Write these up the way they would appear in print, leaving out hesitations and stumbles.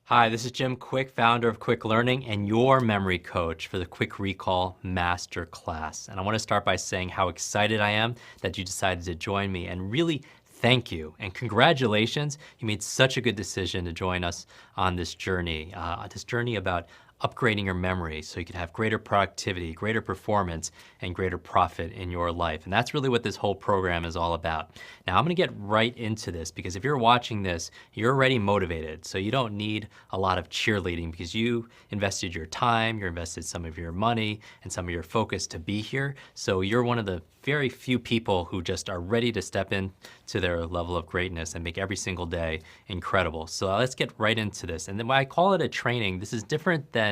Hi, this is Jim Quick, founder of Quick Learning and your memory coach for the Quick Recall Masterclass. And I want to start by saying how excited I am that you decided to join me, and really thank you and congratulations. You made such a good decision to join us on this journey about upgrading your memory so you can have greater productivity, greater performance, and greater profit in your life. And that's really what this whole program is all about. Now, I'm gonna get right into this because if you're watching this, you're already motivated. So you don't need a lot of cheerleading because you invested your time, you invested some of your money and some of your focus to be here. So you're one of the very few people who just are ready to step in to their level of greatness and make every single day incredible. So let's get right into this. And then when I call it a training, this is different than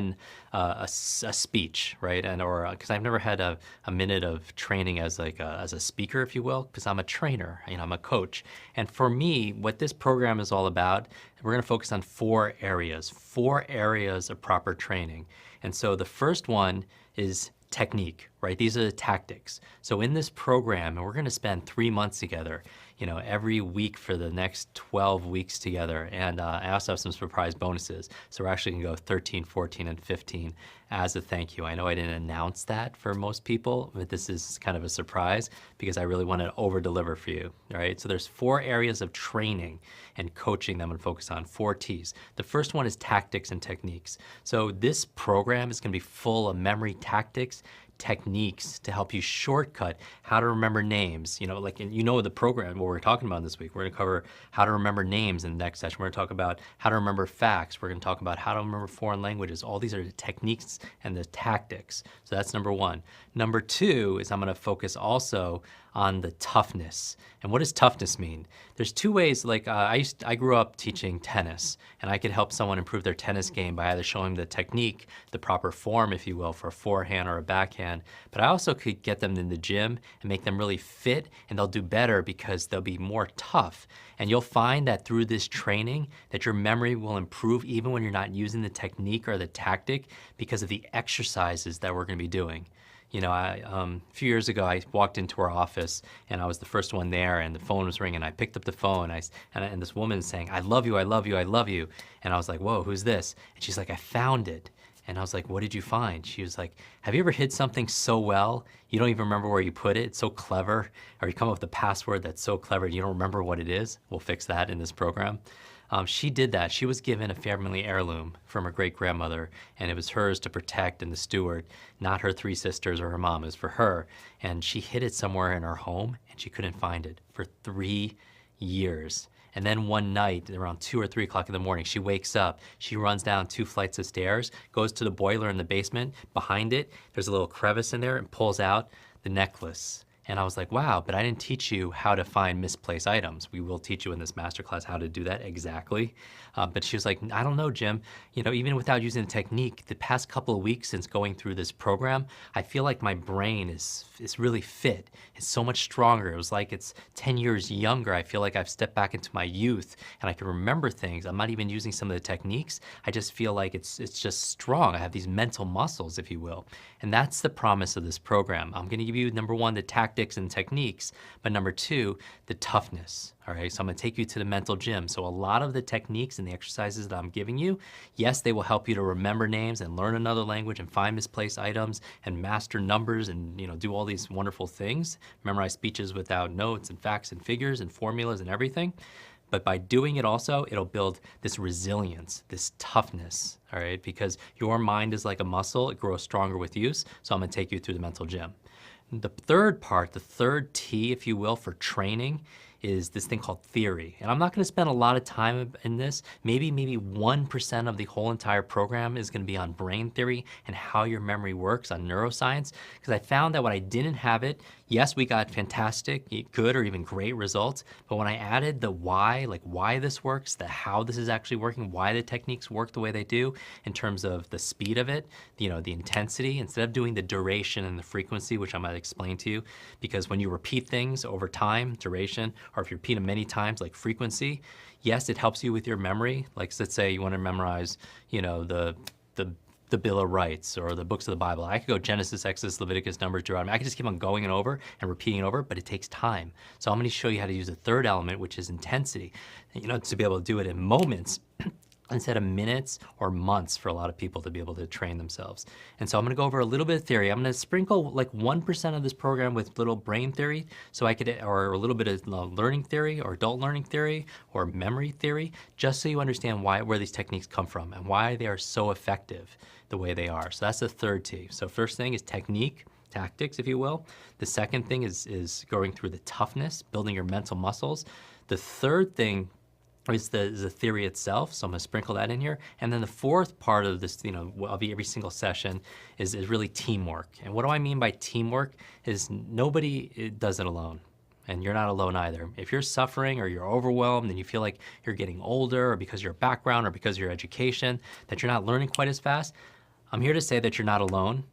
a speech, right? And or because I've never had a minute of training as as a speaker, if you will, because I'm a trainer, I'm a coach. And for me, what this program is all about, we're going to focus on four areas of proper training. And so the first one is technique, right? These are the tactics. So in this program, and we're going to spend 3 months together, every week for the next 12 weeks together. And I also have some surprise bonuses. So we're actually going to go 13, 14, and 15 as a thank you. I know I didn't announce that for most people, but this is kind of a surprise because I really want to over deliver for you, right? So there's four areas of training and coaching that I'm going to focus on, 4 T's. The first one is tactics and techniques. So this program is going to be full of memory tactics, techniques to help you shortcut how to remember names. The program, what we're talking about this week, we're going to cover how to remember names in the next session. We're going to talk about how to remember facts. We're going to talk about how to remember foreign languages. All these are the techniques and the tactics. So that's number one. Number two is I'm going to focus also on the toughness. And what does toughness mean? There's two ways. I grew up teaching tennis, and I could help someone improve their tennis game by either showing the technique, the proper form, if you will, for a forehand or a backhand. But I also could get them in the gym and make them really fit, and they'll do better because they'll be more tough. And you'll find that through this training that your memory will improve even when you're not using the technique or the tactic because of the exercises that we're going to be doing. A few years ago, I walked into our office and I was the first one there, and the phone was ringing. I picked up the phone and this woman saying, "I love you, I love you, I love you." And I was like, "Whoa, who's this?" And she's like, "I found it." And I was like, "What did you find?" She was like, "Have you ever hid something so well, you don't even remember where you put it? It's so clever." Or you come up with a password that's so clever, you don't remember what it is? We'll fix that in this program. She did that. She was given a family heirloom from her great-grandmother, and it was hers to protect and to steward, not her 3 sisters or her mom. It was for her. And she hid it somewhere in her home, and she couldn't find it for 3 years. And then one night, around 2 or 3 o'clock in the morning, she wakes up. She runs down 2 flights of stairs, goes to the boiler in the basement. Behind it, there's a little crevice in there, and pulls out the necklace. And I was like, wow, but I didn't teach you how to find misplaced items. We will teach you in this masterclass how to do that exactly. But she was like, I don't know, Jim. Even without using the technique, the past couple of weeks since going through this program, I feel like my brain is really fit. It's so much stronger. It was like it's 10 years younger. I feel like I've stepped back into my youth and I can remember things. I'm not even using some of the techniques. I just feel like it's just strong. I have these mental muscles, if you will. And that's the promise of this program. I'm going to give you, number one, the tactics and techniques, but number two, the toughness. All right, so I'm gonna take you to the mental gym. So a lot of the techniques and the exercises that I'm giving you, yes, they will help you to remember names and learn another language and find misplaced items and master numbers and do all these wonderful things, memorize speeches without notes and facts and figures and formulas and everything. But by doing it also, it'll build this resilience, this toughness, all right? Because your mind is like a muscle, it grows stronger with use. So I'm gonna take you through the mental gym. The third part, the third T, if you will, for training is this thing called theory. And I'm not gonna spend a lot of time in this. Maybe 1% of the whole entire program is gonna be on brain theory and how your memory works on neuroscience. Because I found that when I didn't have it, yes, we got fantastic, good, or even great results. But when I added the why, like why this works, the how this is actually working, why the techniques work the way they do in terms of the speed of it, the intensity, instead of doing the duration and the frequency, which I might explain to you, because when you repeat things over time, duration, or if you repeat them many times, like frequency, yes, it helps you with your memory. Like let's say you want to memorize, the the Bill of Rights or the books of the Bible. I could go Genesis, Exodus, Leviticus, Numbers, Deuteronomy. I could just keep on going and over and repeating it over, but it takes time. So I'm going to show you how to use the third element, which is intensity, to be able to do it in moments instead of minutes or months for a lot of people to be able to train themselves. And so I'm gonna go over a little bit of theory. I'm gonna sprinkle like 1% of this program with little brain theory, or a little bit of learning theory or adult learning theory or memory theory, just so you understand where these techniques come from and why they are so effective the way they are. So that's the third T. So first thing is technique, tactics, if you will. The second thing is going through the toughness, building your mental muscles. The third thing is the theory itself, so I'm gonna sprinkle that in here. And then the fourth part of this, of every single session is really teamwork. And what do I mean by teamwork is nobody does it alone. And you're not alone either. If you're suffering or you're overwhelmed and you feel like you're getting older or because of your background or because of your education, that you're not learning quite as fast, I'm here to say that you're not alone,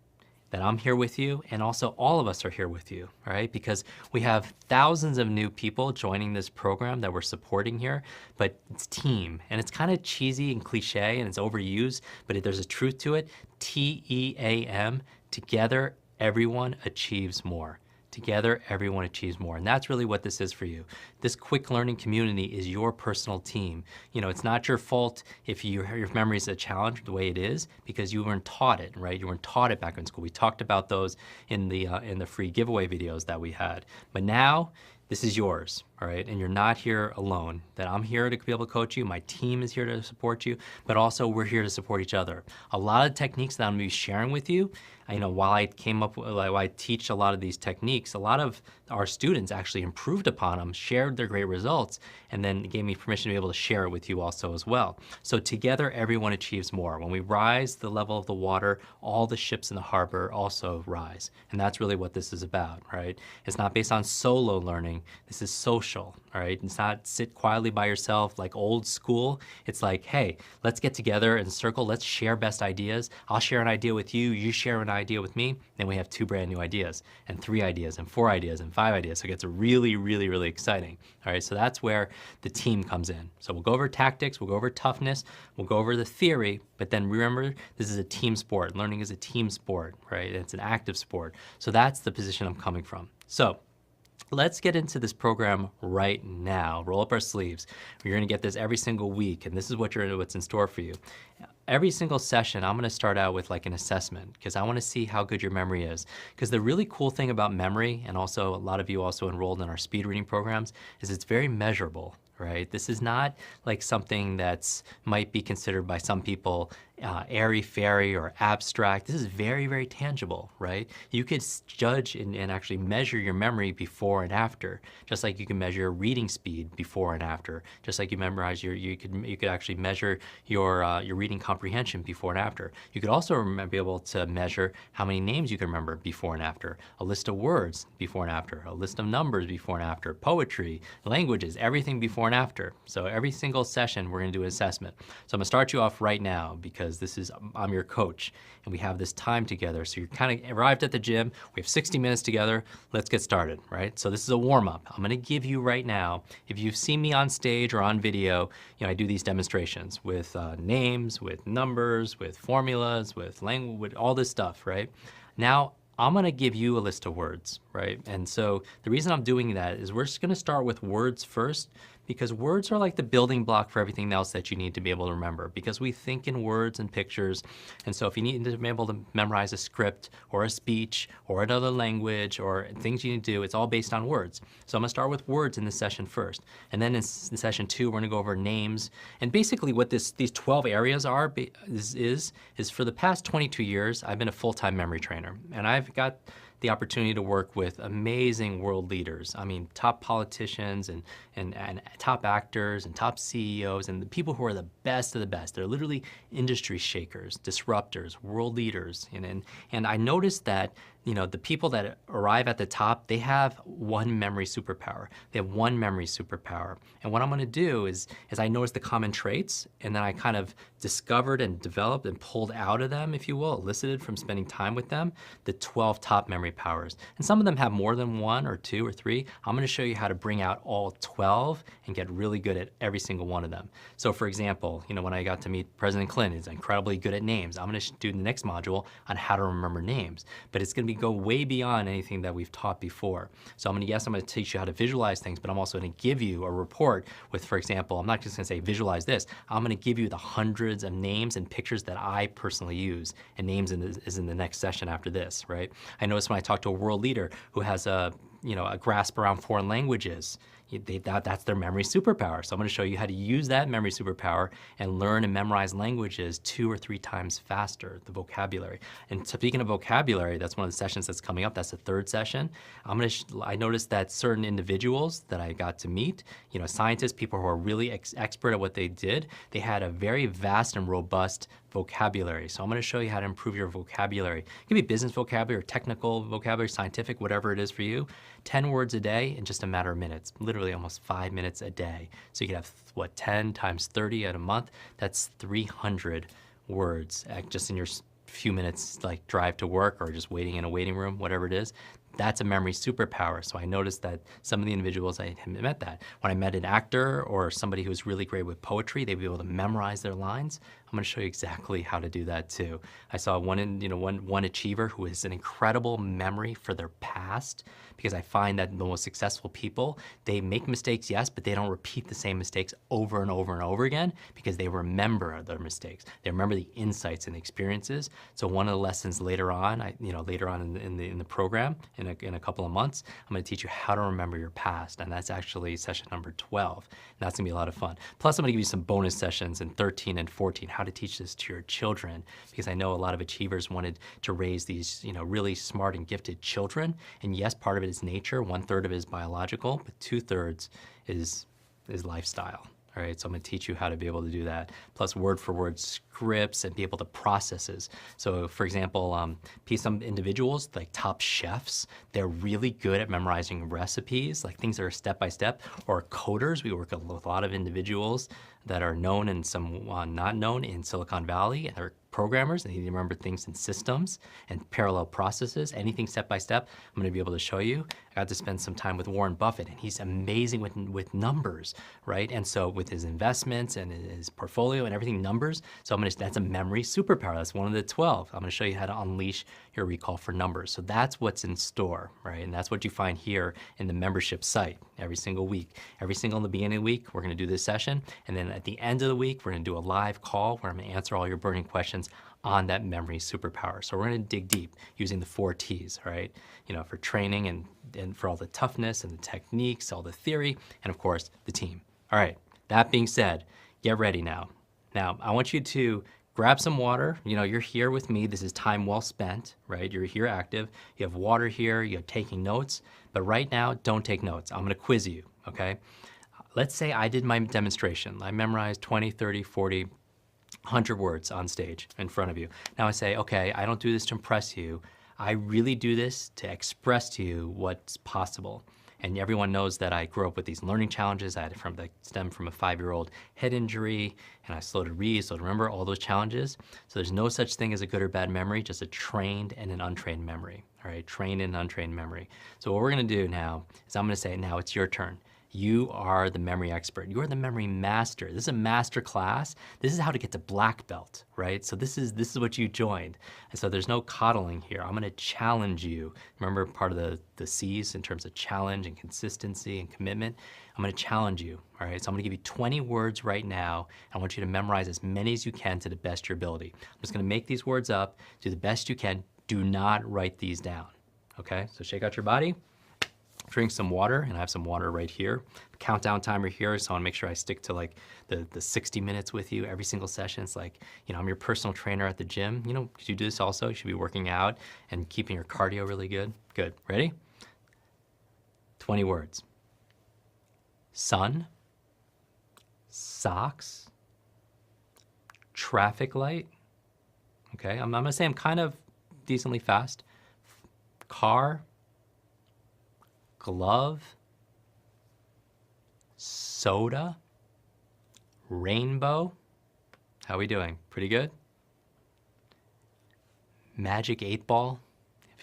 that I'm here with you, and also all of us are here with you, right? Because we have thousands of new people joining this program that we're supporting here, but it's team. And it's kind of cheesy and cliche and it's overused, but there's a truth to it. TEAM, together everyone achieves more. Together, everyone achieves more. And that's really what this is for you. This quick learning community is your personal team. It's not your fault if your memory is a challenge the way it is, because you weren't taught it, right? You weren't taught it back in school. We talked about those in the free giveaway videos that we had. But now, this is yours, all right? And you're not here alone. That I'm here to be able to coach you. My team is here to support you, but also we're here to support each other. A lot of techniques that I'm gonna be sharing with you, while I teach a lot of these techniques, a lot of our students actually improved upon them, shared their great results, and then gave me permission to be able to share it with you also as well. So together, everyone achieves more. When we rise the level of the water, all the ships in the harbor also rise. And that's really what this is about, right? It's not based on solo learning. This is social, all right? It's not sit quietly by yourself like old school. It's like, hey, let's get together in a circle. Let's share best ideas. I'll share an idea with you. You share an idea with me. Then we have 2 brand new ideas and 3 ideas and 4 ideas and 5 ideas. So it gets really, really, really exciting. All right, so that's where the team comes in. So we'll go over tactics, we'll go over toughness, we'll go over the theory, but then remember, this is a team sport. Learning is a team sport, right? It's an active sport. So that's the position I'm coming from. So let's get into this program right now. Roll up our sleeves. You're gonna get this every single week, and this is what's in store for you. Every single session, I'm gonna start out with like an assessment because I wanna see how good your memory is. Because the really cool thing about memory, and also a lot of you also enrolled in our speed reading programs, is it's very measurable, right? This is not like something that's might be considered by some people airy-fairy or abstract. This is very, very tangible, right? You could judge and actually measure your memory before and after, just like you can measure your reading speed before and after, just like you could actually measure your reading comprehension before and after. You could also be able to measure how many names you can remember before and after, a list of words before and after, a list of numbers before and after, poetry, languages, everything before and after. So every single session, we're gonna do an assessment. So I'm gonna start you off right now because I'm your coach and we have this time together. So you're kind of arrived at the gym. We have 60 minutes together. Let's get started, right? So this is a warm up. I'm gonna give you right now, if you've seen me on stage or on video, I do these demonstrations with names, with numbers, with formulas, with language, with all this stuff, right? Now, I'm gonna give you a list of words, right? And so the reason I'm doing that is we're just gonna start with words first, because words are like the building block for everything else that you need to be able to remember, because we think in words and pictures. And so if you need to be able to memorize a script or a speech or another language or things you need to do, it's all based on words. So I'm gonna start with words in this session first. And then in session 2, we're gonna go over names. And basically what these 12 areas are is for the past 22 years, I've been a full-time memory trainer. And I've got the opportunity to work with amazing world leaders. I mean, top politicians and top actors and top CEOs and the people who are the best of the best. They're literally industry shakers, disruptors, world leaders. And I noticed that the people that arrive at the top, they have one memory superpower. They have one memory superpower. And what I'm gonna do is I noticed the common traits, and then I kind of discovered and developed and pulled out of them, if you will, elicited from spending time with them, the 12 top memory powers. And some of them have more than one or two or three. I'm gonna show you how to bring out all 12 and get really good at every single one of them. So for example, when I got to meet President Clinton, he's incredibly good at names. I'm gonna do the next module on how to remember names, but it's gonna go way beyond anything that we've taught before. So I'm gonna teach you how to visualize things, but I'm also gonna give you a report with, for example, I'm not just gonna say visualize this, I'm gonna give you the hundreds of names and pictures that I personally use, and names is in the next session after this, right? I noticed when I talk to a world leader who has a grasp around foreign languages, that's their memory superpower. So I'm gonna show you how to use that memory superpower and learn and memorize languages 2 or 3 times faster, the vocabulary. And speaking of vocabulary, that's one of the sessions that's coming up. That's the 3rd session. I noticed that certain individuals that I got to meet, scientists, people who are really expert at what they did, they had a very vast and robust vocabulary. So I'm gonna show you how to improve your vocabulary. It could be business vocabulary or technical vocabulary, scientific, whatever it is for you. 10 words a day in just a matter of minutes, literally almost 5 minutes a day. So you could have, 10 times 30 at a month? That's 300 words just in your few minutes, like drive to work or just waiting in a waiting room, whatever it is. That's a memory superpower. So I noticed that some of the individuals I had met that. When I met an actor or somebody who was really great with poetry, they'd be able to memorize their lines. I'm gonna show you exactly how to do that too. I saw one achiever who has an incredible memory for their past, because I find that the most successful people, they make mistakes, yes, but they don't repeat the same mistakes over and over and over again because they remember their mistakes. They remember the insights and experiences. So one of the lessons later on, later on in the program, in a couple of months, I'm gonna teach you how to remember your past, and that's actually session number 12. And that's gonna be a lot of fun. Plus, I'm gonna give you some bonus sessions in 13 and 14, how to teach this to your children, because I know a lot of achievers wanted to raise these, really smart and gifted children. And yes, part of it is nature, 1/3 of it is biological, but 2/3 is lifestyle. All right, so I'm gonna teach you how to be able to do that, plus word for word scripts and be able to processes. So for example, some individuals, like top chefs, they're really good at memorizing recipes, like things that are step by step, or coders. We work with a lot of individuals that are known and some not known in Silicon Valley, and they're programmers, and they need to remember things in systems and parallel processes, anything step by step, I'm gonna be able to show you. I got to spend some time with Warren Buffett, and he's amazing with numbers, right? And so with his investments and his portfolio and everything numbers, so that's a memory superpower. That's one of the 12. I'm gonna show you how to unleash your recall for numbers. So that's what's in store, right? And that's what you find here in the membership site every single week. Every single in the beginning of the week, we're gonna do this session, and then at the end of the week, we're gonna do a live call where I'm gonna answer all your burning questions on that memory superpower. So we're gonna dig deep using the 4 T's, right? For training and for all the toughness and the techniques, all the theory, and of course, the team. All right, that being said, get ready now. Now, I want you to grab some water. You're here with me. This is time well spent, right? You're here active. You have water here, you're taking notes, but right now, don't take notes. I'm gonna quiz you, okay? Let's say I did my demonstration. I memorized 20, 30, 40, 100 words on stage in front of you. Now I say, okay, I don't do this to impress you. I really do this to express to you what's possible. And everyone knows that I grew up with these learning challenges. I had stem from a 5-year-old head injury, and I slow to read, slow to remember, all those challenges. So there's no such thing as a good or bad memory, just a trained and an untrained memory, all right? Trained and untrained memory. So what we're gonna do now is I'm gonna say, now it's your turn. You are the memory expert. You are the memory master. This is a master class. This is how to get to black belt, right? So this is what you joined. And so there's no coddling here. I'm gonna challenge you. Remember part of the C's in terms of challenge and consistency and commitment? I'm gonna challenge you, all right? So I'm gonna give you 20 words right now. I want you to memorize as many as you can to the best of your ability. I'm just gonna make these words up, do the best you can. Do not write these down, okay? So shake out your body. Drink some water, and I have some water right here. Countdown timer here, so I wanna make sure I stick to like the 60 minutes with you every single session. It's like, I'm your personal trainer at the gym. Could you do this also? You should be working out and keeping your cardio really good. Good, ready? 20 words. Sun, socks, traffic light. Okay, I'm gonna say I'm kind of decently fast. car, glove, soda, rainbow. How are we doing? Pretty good? Magic 8 ball,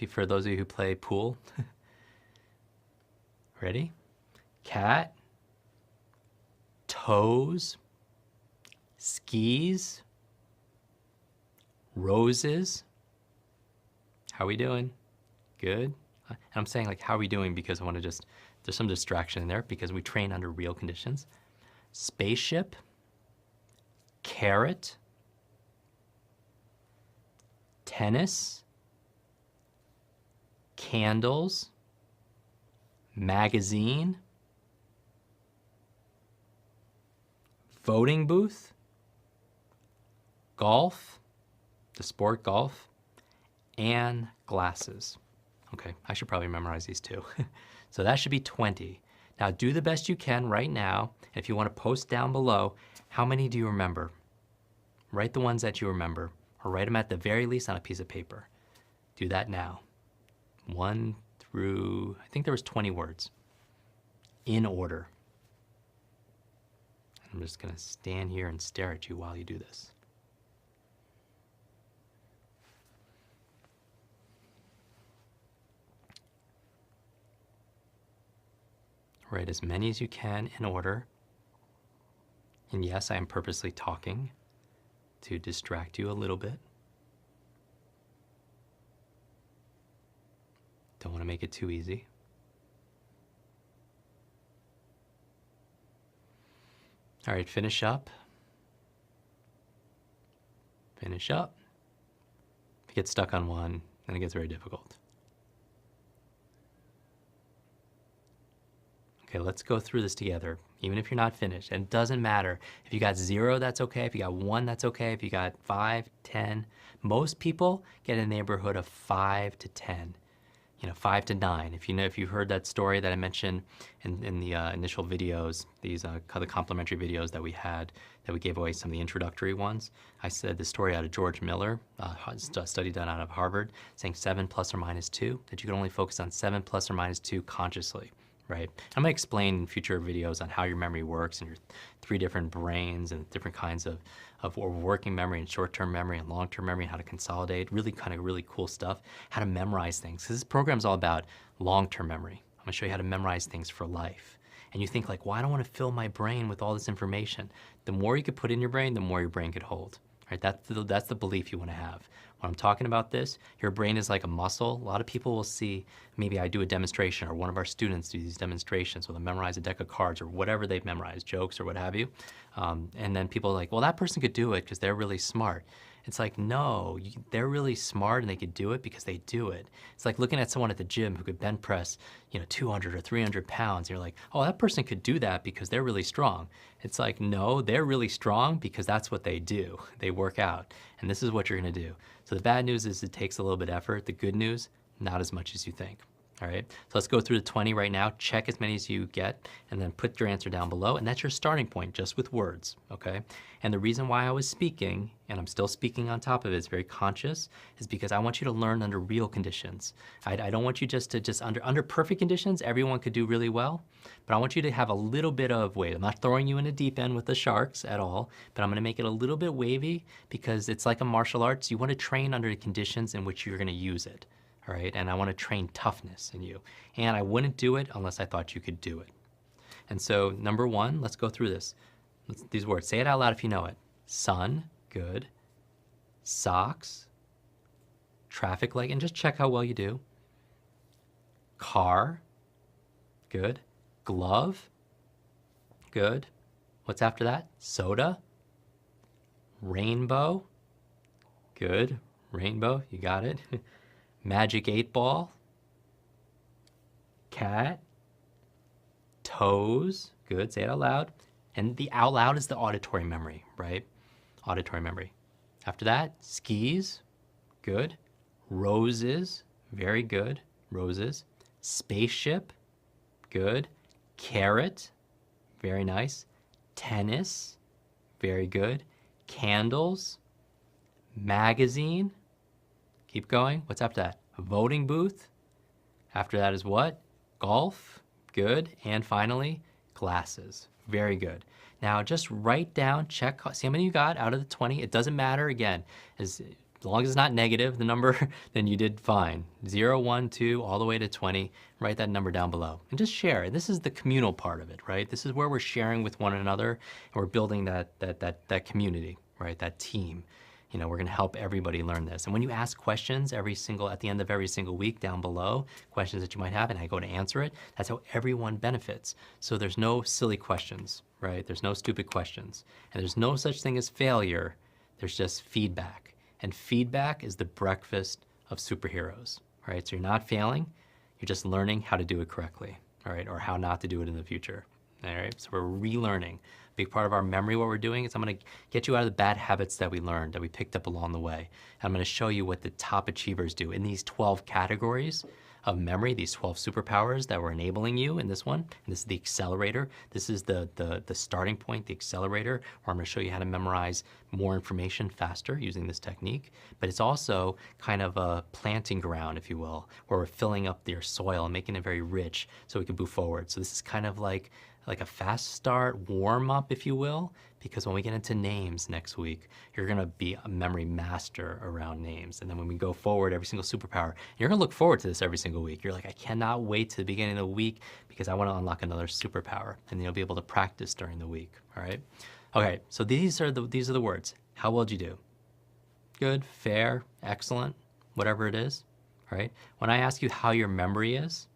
for those of you who play pool. Ready? Cat, toes, skis, roses. How are we doing? Good. And I'm saying like, how are we doing? Because I want to just, there's some distraction in there because we train under real conditions. Spaceship, carrot, tennis, candles, magazine, voting booth, golf, the sport golf, and glasses. Okay, I should probably memorize these too. So that should be 20. Now do the best you can right now. If you want to post down below, how many do you remember? Write the ones that you remember, or write them at the very least on a piece of paper. Do that now. 1 through, I think there was 20 words, in order. I'm just gonna stand here and stare at you while you do this. Write as many as you can in order. And yes, I am purposely talking to distract you a little bit. Don't want to make it too easy. All right, finish up. Finish up. If you get stuck on one, then it gets very difficult. Okay, let's go through this together, even if you're not finished. And it doesn't matter. If you got 0, that's okay. If you got 1, that's okay. If you got 5, 10. Most people get in the neighborhood of 5 to 10. 5 to 9. If you heard that story that I mentioned in the initial videos, these the complimentary videos that we had, that we gave away some of the introductory ones, I said the story out of George Miller, a study done out of Harvard, saying 7 plus or minus 2, that you can only focus on 7 plus or minus 2 consciously. Right? I'm going to explain in future videos on how your memory works and your 3 different brains and different kinds of working memory and short-term memory and long-term memory and how to consolidate, really cool stuff, how to memorize things. This program is all about long-term memory. I'm going to show you how to memorize things for life. And you think like, well, I don't want to fill my brain with all this information. The more you could put in your brain, the more your brain could hold. Right? That's the belief you want to have. When I'm talking about this, your brain is like a muscle. A lot of people will see, maybe I do a demonstration or one of our students do these demonstrations where they memorize a deck of cards or whatever they've memorized, jokes or what have you. And then people are like, well, that person could do it because they're really smart. It's like, no, they're really smart and they could do it because they do it. It's like looking at someone at the gym who could bench press, 200 or 300 pounds. You're like, oh, that person could do that because they're really strong. It's like, no, they're really strong because that's what they do. They work out. And this is what you're going to do. So the bad news is it takes a little bit of effort. The good news, not as much as you think. All right, so let's go through the 20 right now. Check as many as you get, and then put your answer down below. And that's your starting point, just with words, okay? And the reason why I was speaking, and I'm still speaking on top of it, it's very conscious, is because I want you to learn under real conditions. I don't want you just under perfect conditions, everyone could do really well, but I want you to have a little bit of, wait, I'm not throwing you in a deep end with the sharks at all, but I'm gonna make it a little bit wavy because it's like a martial arts. You wanna train under the conditions in which you're gonna use it. All right, and I want to train toughness in you. And I wouldn't do it unless I thought you could do it. And so number 1, let's go through this. These words, say it out loud if you know it. Sun, good. Socks, traffic light, and just check how well you do. Car, good. Glove, good. What's after that? Soda. Rainbow, good. Rainbow, you got it. Magic 8-ball, cat, toes, good, say it out loud. And the out loud is the auditory memory, right? Auditory memory. After that, skis, good. Roses, very good, roses. Spaceship, good. Carrot, very nice. Tennis, very good. Candles, magazine, keep going. What's after that? A voting booth, After that is what? Golf. Good. And finally, glasses. Very good. Now just write down, check, see how many you got out of the 20. It doesn't matter, again, as long as it's not negative, the number, then you did fine. 0, 1, 2, all the way to 20. Write that number down below and just share. This is the communal part of it, right? This is where we're sharing with one another and we're building that community, right? That team. You know, we're gonna help everybody learn this. And when you ask questions at the end of every single week down below, questions that you might have, and I go to answer it, that's how everyone benefits. So there's no silly questions, right? There's no stupid questions. And there's no such thing as failure, there's just feedback. And feedback is the breakfast of superheroes, right? So you're not failing, you're just learning how to do it correctly, all right? Or how not to do it in the future, all right? So we're relearning. Big part of our memory, what we're doing is I'm gonna get you out of the bad habits that we learned, that we picked up along the way. And I'm gonna show you what the top achievers do in these 12 categories of memory, these 12 superpowers that we're enabling you in this one. And this is the accelerator. This is the starting point, the accelerator, where I'm gonna show you how to memorize more information faster using this technique. But it's also kind of a planting ground, if you will, where we're filling up your soil and making it very rich so we can move forward. So this is kind of like a fast start, warm up, if you will, because when we get into names next week, you're gonna be a memory master around names. And then when we go forward, every single superpower, you're gonna look forward to this every single week. You're like, I cannot wait to the beginning of the week because I wanna unlock another superpower. And then you'll be able to practice during the week, all right? Okay, so these are the words. How well did you do? Good, fair, excellent, whatever it is, all right? When I ask you how your memory is,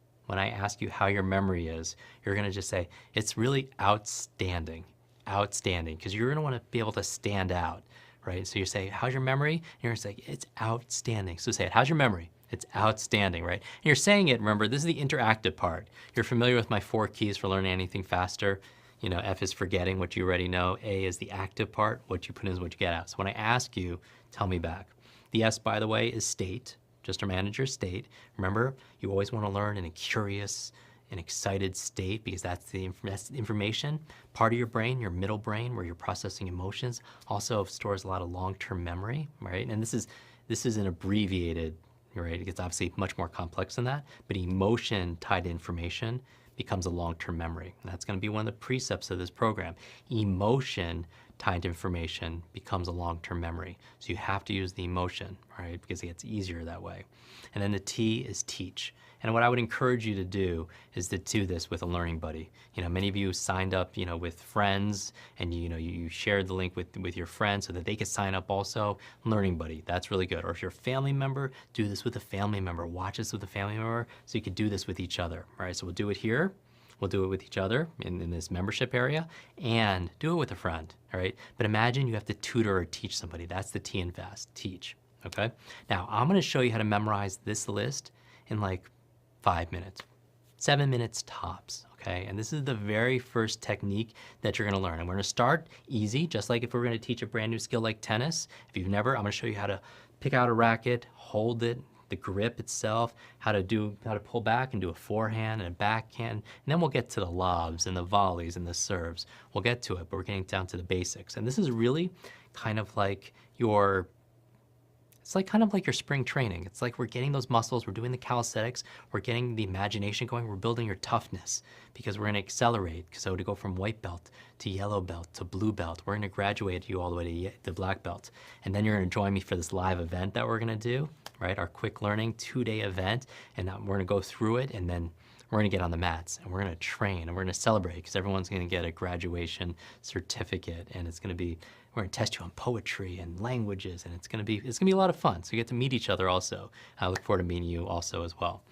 you're gonna just say, it's really outstanding, because you're gonna wanna be able to stand out, right? So you say, how's your memory? And you're gonna say, it's outstanding. So say it, how's your memory? It's outstanding, right? And you're saying it, remember, this is the interactive part. You're familiar with my 4 keys for learning anything faster. You know, F is forgetting what you already know. A is the active part, what you put in is what you get out. So when I ask you, tell me back. The S, by the way, is state. Just to manage your state. Remember, you always want to learn in a curious and excited state because that's the information. Part of your brain, your middle brain, where you're processing emotions, also stores a lot of long-term memory, right? And this is an abbreviated, right? It gets obviously much more complex than that, but emotion tied to information becomes a long-term memory. And that's gonna be one of the precepts of this program. Emotion tied to information becomes a long-term memory. So you have to use the emotion, right? Because it gets easier that way. And then the T is teach. And what I would encourage you to do is to do this with a learning buddy. You know, many of you signed up, you know, with friends and you shared the link with your friends so that they could sign up also. Learning buddy, that's really good. Or if you're a family member, do this with a family member. Watch this with a family member so you could do this with each other. All right, so we'll do it here. We'll do it with each other in this membership area and do it with a friend, all right? But imagine you have to tutor or teach somebody. That's the T in fast, teach, okay? Now, I'm gonna show you how to memorize this list in like 5 minutes, 7 minutes tops, okay? And this is the very first technique that you're gonna learn. And we're gonna start easy, just like if we're gonna teach a brand new skill like tennis. If you've never, I'm gonna show you how to pick out a racket, hold it, the grip itself, how to pull back and do a forehand and a backhand, and then we'll get to the lobs and the volleys and the serves. We'll get to it, but we're getting down to the basics. And this is really kind of like it's like kind of like your spring training. It's like we're getting those muscles, we're doing the calisthenics, we're getting the imagination going, we're building your toughness because we're gonna accelerate. So to go from white belt to yellow belt to blue belt, we're gonna graduate you all the way to black belt. And then you're gonna join me for this live event that we're gonna do, right? Our quick learning 2-day event. And we're gonna go through it and then we're gonna get on the mats and we're gonna train and we're gonna celebrate because everyone's gonna get a graduation certificate and we're gonna test you on poetry and languages and it's gonna be a lot of fun. So you get to meet each other also. I look forward to meeting you also as well.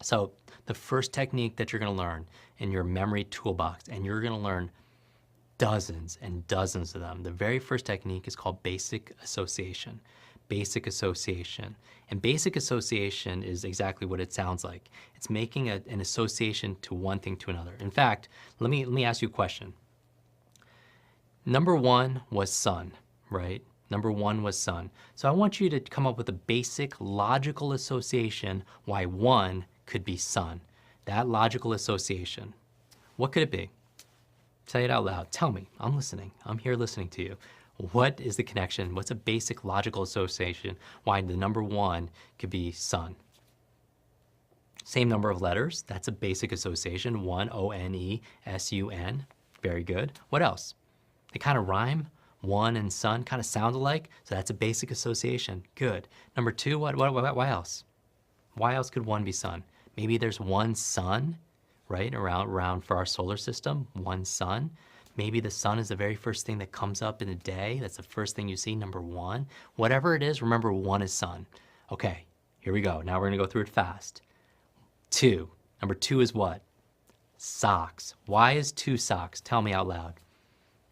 So the first technique that you're gonna learn in your memory toolbox, and you're gonna learn dozens and dozens of them. The very first technique is called basic association. Basic association. And basic association is exactly what it sounds like. It's making an association to one thing to another. In fact, let me ask you a question. Number 1 was sun, right? Number 1 was sun. So I want you to come up with a basic logical association why 1 could be sun. That logical association. What could it be? Say it out loud. Tell me. I'm listening. I'm here listening to you. What is the connection? What's a basic logical association why the number 1 could be sun? Same number of letters. That's a basic association. One, O-N-E-S-U-N. Very good. What else? They kind of rhyme. One and sun kind of sound alike. So that's a basic association. Good. Number two, why else? Why else could one be sun? Maybe there's one sun, right, around for our solar system, one sun. Maybe the sun is the very first thing that comes up in the day. That's the first thing you see, number one. Whatever it is, remember one is sun. Okay, here we go. Now we're gonna go through it fast. Two. Number two is what? Socks. Why is two socks? Tell me out loud.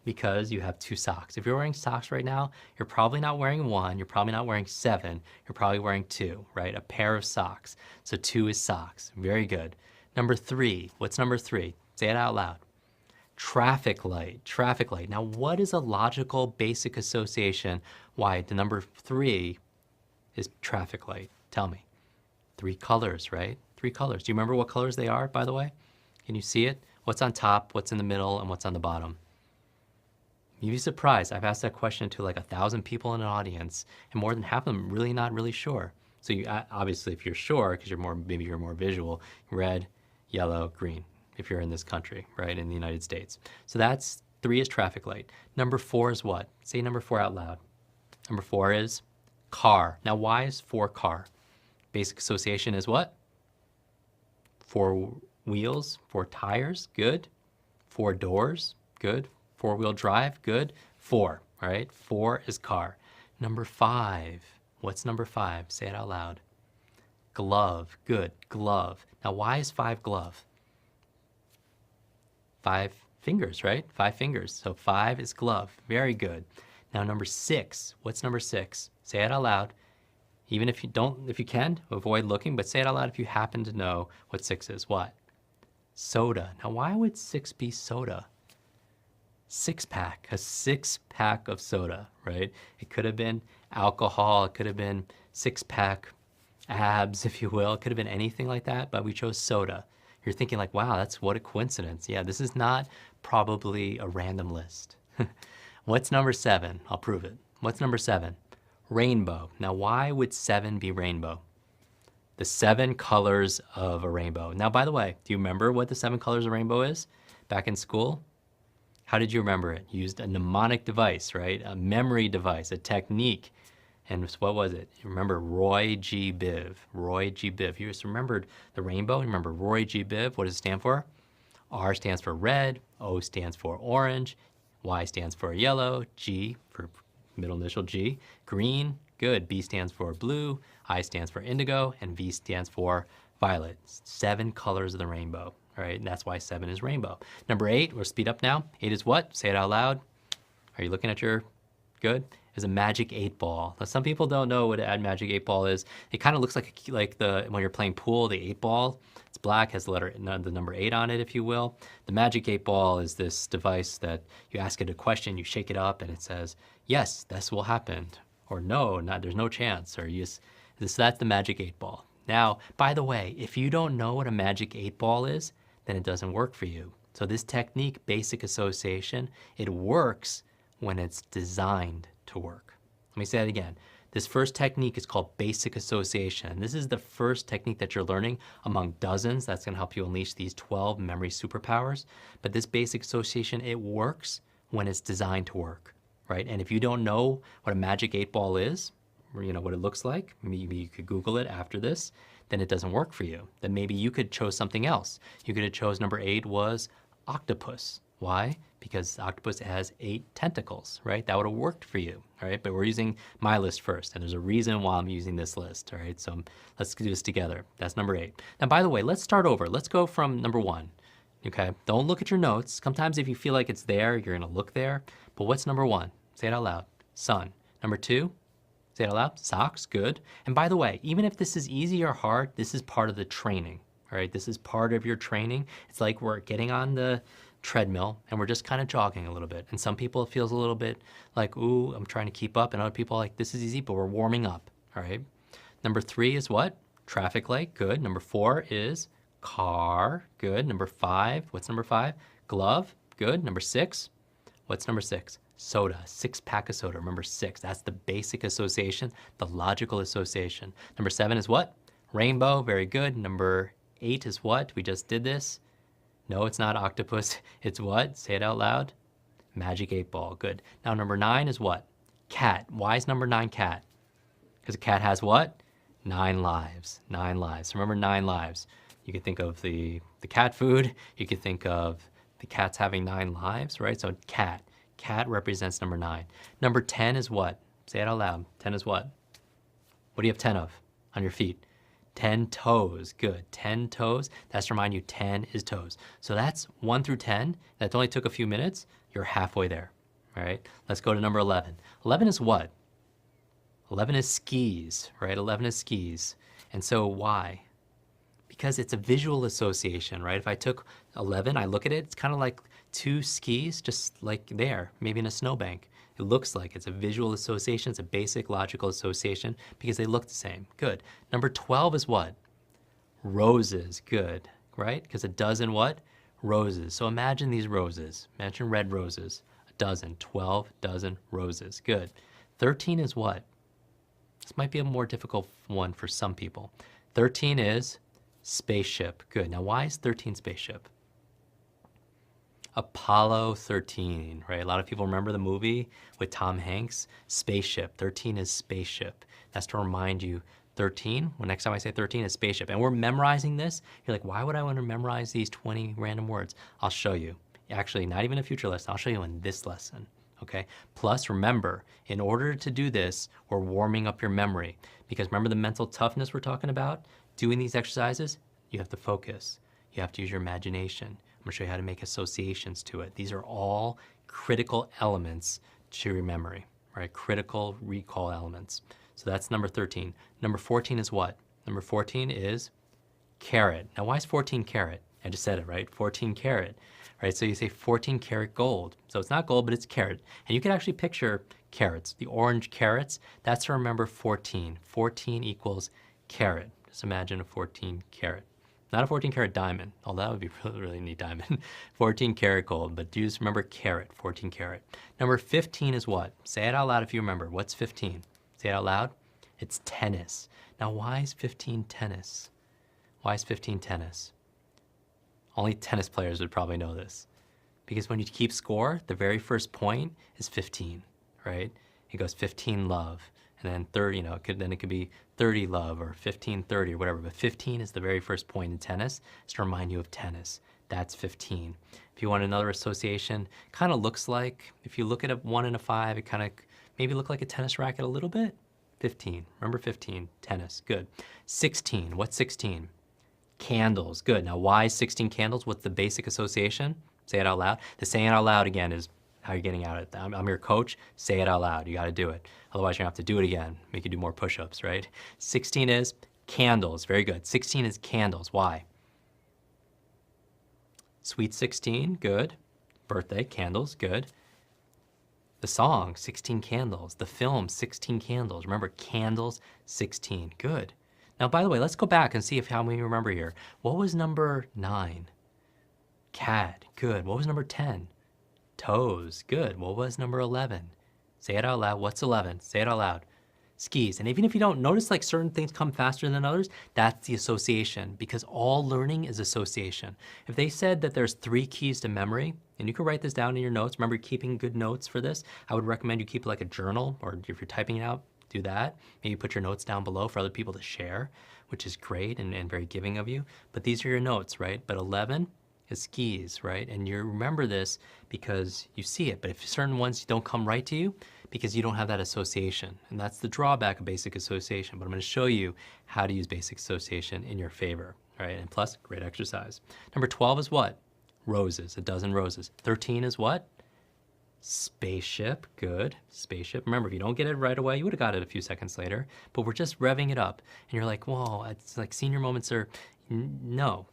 Because you have two socks. If you're wearing socks right now, you're probably not wearing one, you're probably not wearing seven, you're probably wearing two, right? A pair of socks. So two is socks. Very good. Number three. What's number three? Say it out loud. Traffic light. Traffic light. Now, what is a logical basic association why the number three is traffic light? Tell me. Three colors, right? Three colors. Do you remember what colors they are, by the way? Can you see it? What's on top, what's in the middle, and what's on the bottom? You'd be surprised. I've asked that question to like 1,000 people in an audience, and more than half of them really not really sure. So you obviously, if you're sure, because maybe you're more visual, red, yellow, green, if you're in this country, right, in the United States. So that's three is traffic light. Number four is what? Say number four out loud. Number four is car. Now, why is four car? Basic association is what? Four wheels, four tires, good. Four doors, good. Four-wheel drive, good. Four, all right? Four is car. Number five, what's number five? Say it out loud. Glove, good, glove. Now, why is five glove? Five fingers, right? Five fingers. So five is glove. Very good. Now, number six, what's number six? Say it out loud. Even if you don't, if you can, avoid looking, but say it out loud if you happen to know what six is. What? Soda. Now, why would six be soda? Six-pack, a six-pack of soda, right? It could have been alcohol, it could have been six-pack abs, if you will. It could have been anything like that, but we chose soda. You're thinking like, wow, that's what a coincidence. Yeah, this is not probably a random list. What's number seven? I'll prove it. What's number seven? Rainbow. Now, why would seven be rainbow? The seven colors of a rainbow. Now, by the way, do you remember what the seven colors of rainbow is back in school? How did you remember it? You used a mnemonic device, right? A memory device, a technique. And what was it? You remember Roy G. Biv. Roy G. Biv. You just remembered the rainbow. You remember Roy G. Biv. What does it stand for? R stands for red. O stands for orange. Y stands for yellow. G for middle initial G. Green. Good. B stands for blue. I stands for indigo. And V stands for violet. Seven colors of the rainbow. All right, and that's why seven is rainbow. Number eight, we'll speed up now. Eight is what? Say it out loud. Are you looking at your, good? Is a magic 8-ball. Now, some people don't know what a magic 8-ball is. It kind of looks like when you're playing pool, the 8-ball. It's black, has the number 8 on it, if you will. The magic 8-ball is this device that you ask it a question, you shake it up, and it says, yes, this will happen. Or no, there's no chance. Or yes, that's the magic 8-ball. Now, by the way, if you don't know what a magic 8-ball is, then it doesn't work for you. So this technique, basic association, it works when it's designed to work. Let me say that again. This first technique is called basic association. This is the first technique that you're learning among dozens that's gonna help you unleash these 12 memory superpowers. But this basic association, it works when it's designed to work, right? And if you don't know what a magic 8-ball is, or you know what it looks like, maybe you could Google it after this, then it doesn't work for you. Then maybe you could chose something else. You could have chose number 8 was octopus. Why? Because octopus has 8 tentacles, right? That would have worked for you, all right? But we're using my list first, and there's a reason why I'm using this list, all right? So let's do this together. That's number 8. Now, by the way, let's start over. Let's go from number 1, okay? Don't look at your notes. Sometimes if you feel like it's there, you're gonna look there. But what's number 1? Say it out loud. Sun. Number 2? Say it out loud. Socks, good. And by the way, even if this is easy or hard, this is part of the training, all right? This is part of your training. It's like we're getting on the treadmill and we're just kind of jogging a little bit. And some people it feels a little bit like, ooh, I'm trying to keep up. And other people are like, this is easy, but we're warming up, all right? Number 3 is what? Traffic light, good. Number 4 is car, good. Number 5, what's number 5? Glove, good. Number 6, what's number 6? Soda, 6-pack of soda. Remember 6, that's the basic association, the logical association. Number 7 is what? Rainbow, very good. Number 8 is what? We just did this. No, it's not octopus. It's what? Say it out loud. Magic 8 ball. Good. Now number 9 is what? Cat. Why is number 9 cat? Because a cat has what? 9 lives. 9 lives. So remember 9 lives. You could think of the cat food. You could think of the cats having 9 lives, right? So cat. Cat represents number 9. Number 10 is what? Say it out loud. 10 is what? What do you have 10 of on your feet? 10 toes. Good. 10 toes. That's to remind you 10 is toes. So that's 1 through 10. That only took a few minutes. You're halfway there. All right. Let's go to number 11. 11 is what? 11 is skis, right? 11 is skis. And so why? Because it's a visual association, right? If I took 11, I look at it, it's kind of like 2 skis, just like there, maybe in a snowbank. It looks like it's a visual association. It's a basic logical association because they look the same. Good. Number 12 is what? Roses. Good, right? Because a dozen what? Roses. So imagine these roses. Imagine red roses. A dozen, 12 dozen roses. Good. 13 is what? This might be a more difficult one for some people. 13 is spaceship. Good. Now, why is 13 spaceship? Apollo 13, right? A lot of people remember the movie with Tom Hanks, Spaceship. 13 is spaceship. That's to remind you, 13, when next time I say 13 is spaceship. And we're memorizing this. You're like, why would I want to memorize these 20 random words? I'll show you. Actually, not even a future lesson. I'll show you in this lesson, okay? Plus, remember, in order to do this, we're warming up your memory. Because remember the mental toughness we're talking about? Doing these exercises, you have to focus. You have to use your imagination. I'm gonna show you how to make associations to it. These are all critical elements to your memory, right? Critical recall elements. So that's number 13. Number 14 is what? Number 14 is carat. Now, why is 14 carat? I just said it, right? 14 carat, right? So you say 14 karat gold. So it's not gold, but it's carat. And you can actually picture carats, the orange carats. That's to remember 14. 14 equals carat. Just imagine a 14 carat. Not a 14 karat diamond, although that would be really, really neat diamond. 14 karat gold, but do just remember carat, 14 karat. Number 15 is what? Say it out loud if you remember. What's 15? Say it out loud. It's tennis. Now, why is 15 tennis? Why is 15 tennis? Only tennis players would probably know this. Because when you keep score, the very first point is 15, right? It goes 15 love. And then 30, then it could be 30 love or 15-30 or whatever. But 15 is the very first point in tennis. It's to remind you of tennis. That's 15. If you want another association, kind of looks like, if you look at a 1 and a 5, it kind of maybe look like a tennis racket a little bit. 15. Remember 15, tennis. Good. 16. What's 16? Candles. Good. Now, why 16 candles? What's the basic association? Say it out loud. The saying it out loud again is how you're getting out of it. I'm your coach. Say it out loud. You got to do it. Otherwise, you're going to have to do it again. Make you do more push-ups, right? 16 is candles. Very good. 16 is candles. Why? Sweet 16. Good. Birthday. Candles. Good. The song, 16 Candles. The film, 16 Candles. Remember, candles, 16. Good. Now, by the way, let's go back and see how many you remember here. What was number 9? Cat. Good. What was number 10? Toes. Good. What was number 11? Say it out loud. What's 11? Say it out loud. Skis. And even if you don't notice like certain things come faster than others, that's the association, because all learning is association. If they said that there's 3 keys to memory, and you can write this down in your notes, remember keeping good notes for this, I would recommend you keep like a journal, or if you're typing it out, do that. Maybe put your notes down below for other people to share, which is great and very giving of you. But these are your notes, right? But 11 is skis, right? And you remember this because you see it, but if certain ones don't come right to you, because you don't have that association. And that's the drawback of basic association. But I'm going to show you how to use basic association in your favor. All right, and plus, great exercise. Number 12 is what? Roses, a dozen roses. 13 is what? Spaceship, good, spaceship. Remember, if you don't get it right away, you would have got it a few seconds later, but we're just revving it up. And you're like, whoa, it's like senior moments are, no.